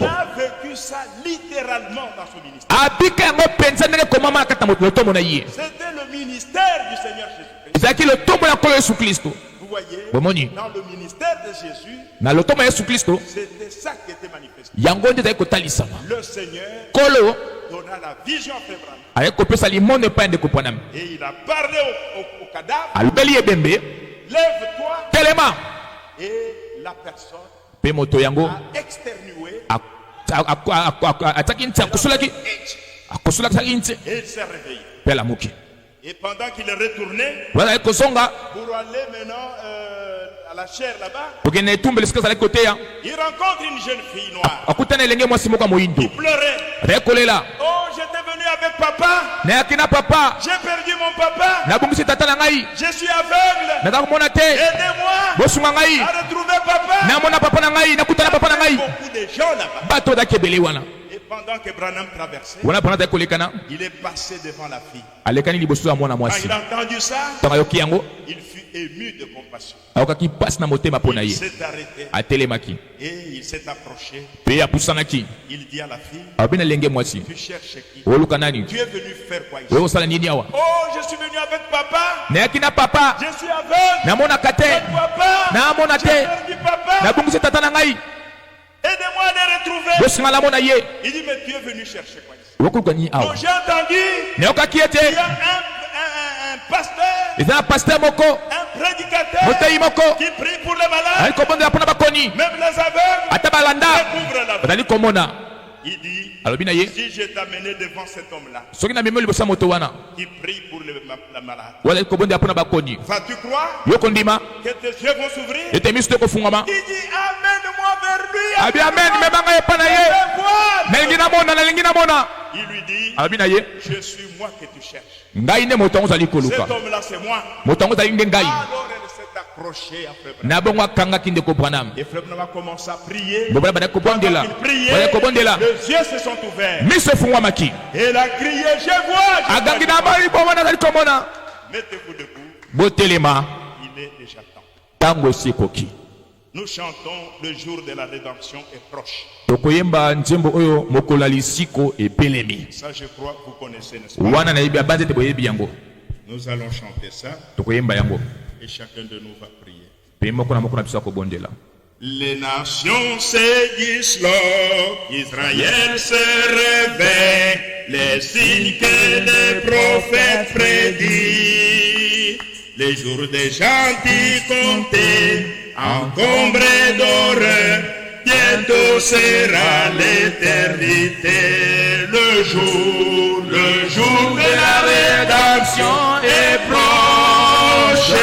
S1: Il a vécu ça littéralement dans son ministère. C'était le ministère du Seigneur Jésus-Christ. Vous voyez, dans le ministère de Jésus, c'était ça qui était manifesté. Le Seigneur donna la vision à Frère Branham. Et il a parlé au cadavre. Lève-toi. Et la personne a externué. Et il s'est réveillé. Et pendant qu'il est retourné pour aller maintenant à la chair là-bas, il rencontre une jeune fille noire. Il pleurait. Oh, j'étais venu avec papa. J'ai perdu mon papa. Je suis aveugle. Aidez-moi à retrouver papa. Beaucoup de gens là-bas. Et pendant que Branham traversait, il est passé devant la fille. Quand il a entendu ça, il fut ému de compassion. Il s'est arrêté et il s'est approché. Il dit à la fille, tu cherches qui? Tu es venu faire quoi ici? Oh, je suis venu avec papa. Je suis aveugle. Avec papa. J'ai perdu papa. Aidez-moi à les retrouver. Il dit, mais tu es venu chercher quoi ici? Donc j'ai entendu qu'il y a un pasteur, un prédicateur qui prie pour les malades, même les aveugles, découvrent la vie. Il dit, si je t'amenais devant cet homme-là qui prie pour la malade, vas-tu croire que tes yeux vont s'ouvrir? Il dit, amène-moi vers lui. Il lui dit, je suis moi que tu cherches. Cet homme-là, c'est moi. Alors elle s'est accrochée à Frère Branham. Et Frère Branham a commencé à prier. Pendant qu'il priait, les yeux se sont ouverts. Et elle a crié, je vois. Mettez-vous debout. Il est déjà temps. Nous chantons, le jour de la rédemption est proche. Ça, je crois que vous connaissez, n'est-ce pas? Nous allons chanter ça. Et chacun de nous va prier. Les nations se disloquent, Israël se réveille, les signes que les prophètes prédisent, les jours des gentils comptés, encombrés d'horreur, bientôt sera l'éternité. Le jour de la rédemption est proche.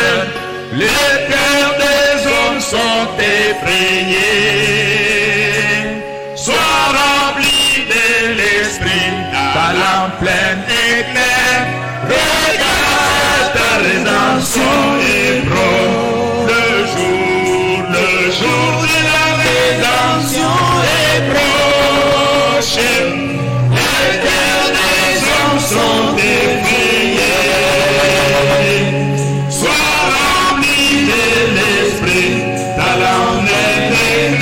S1: Les cœurs des hommes sont effrayés. Sois rempli de l'esprit, talent plein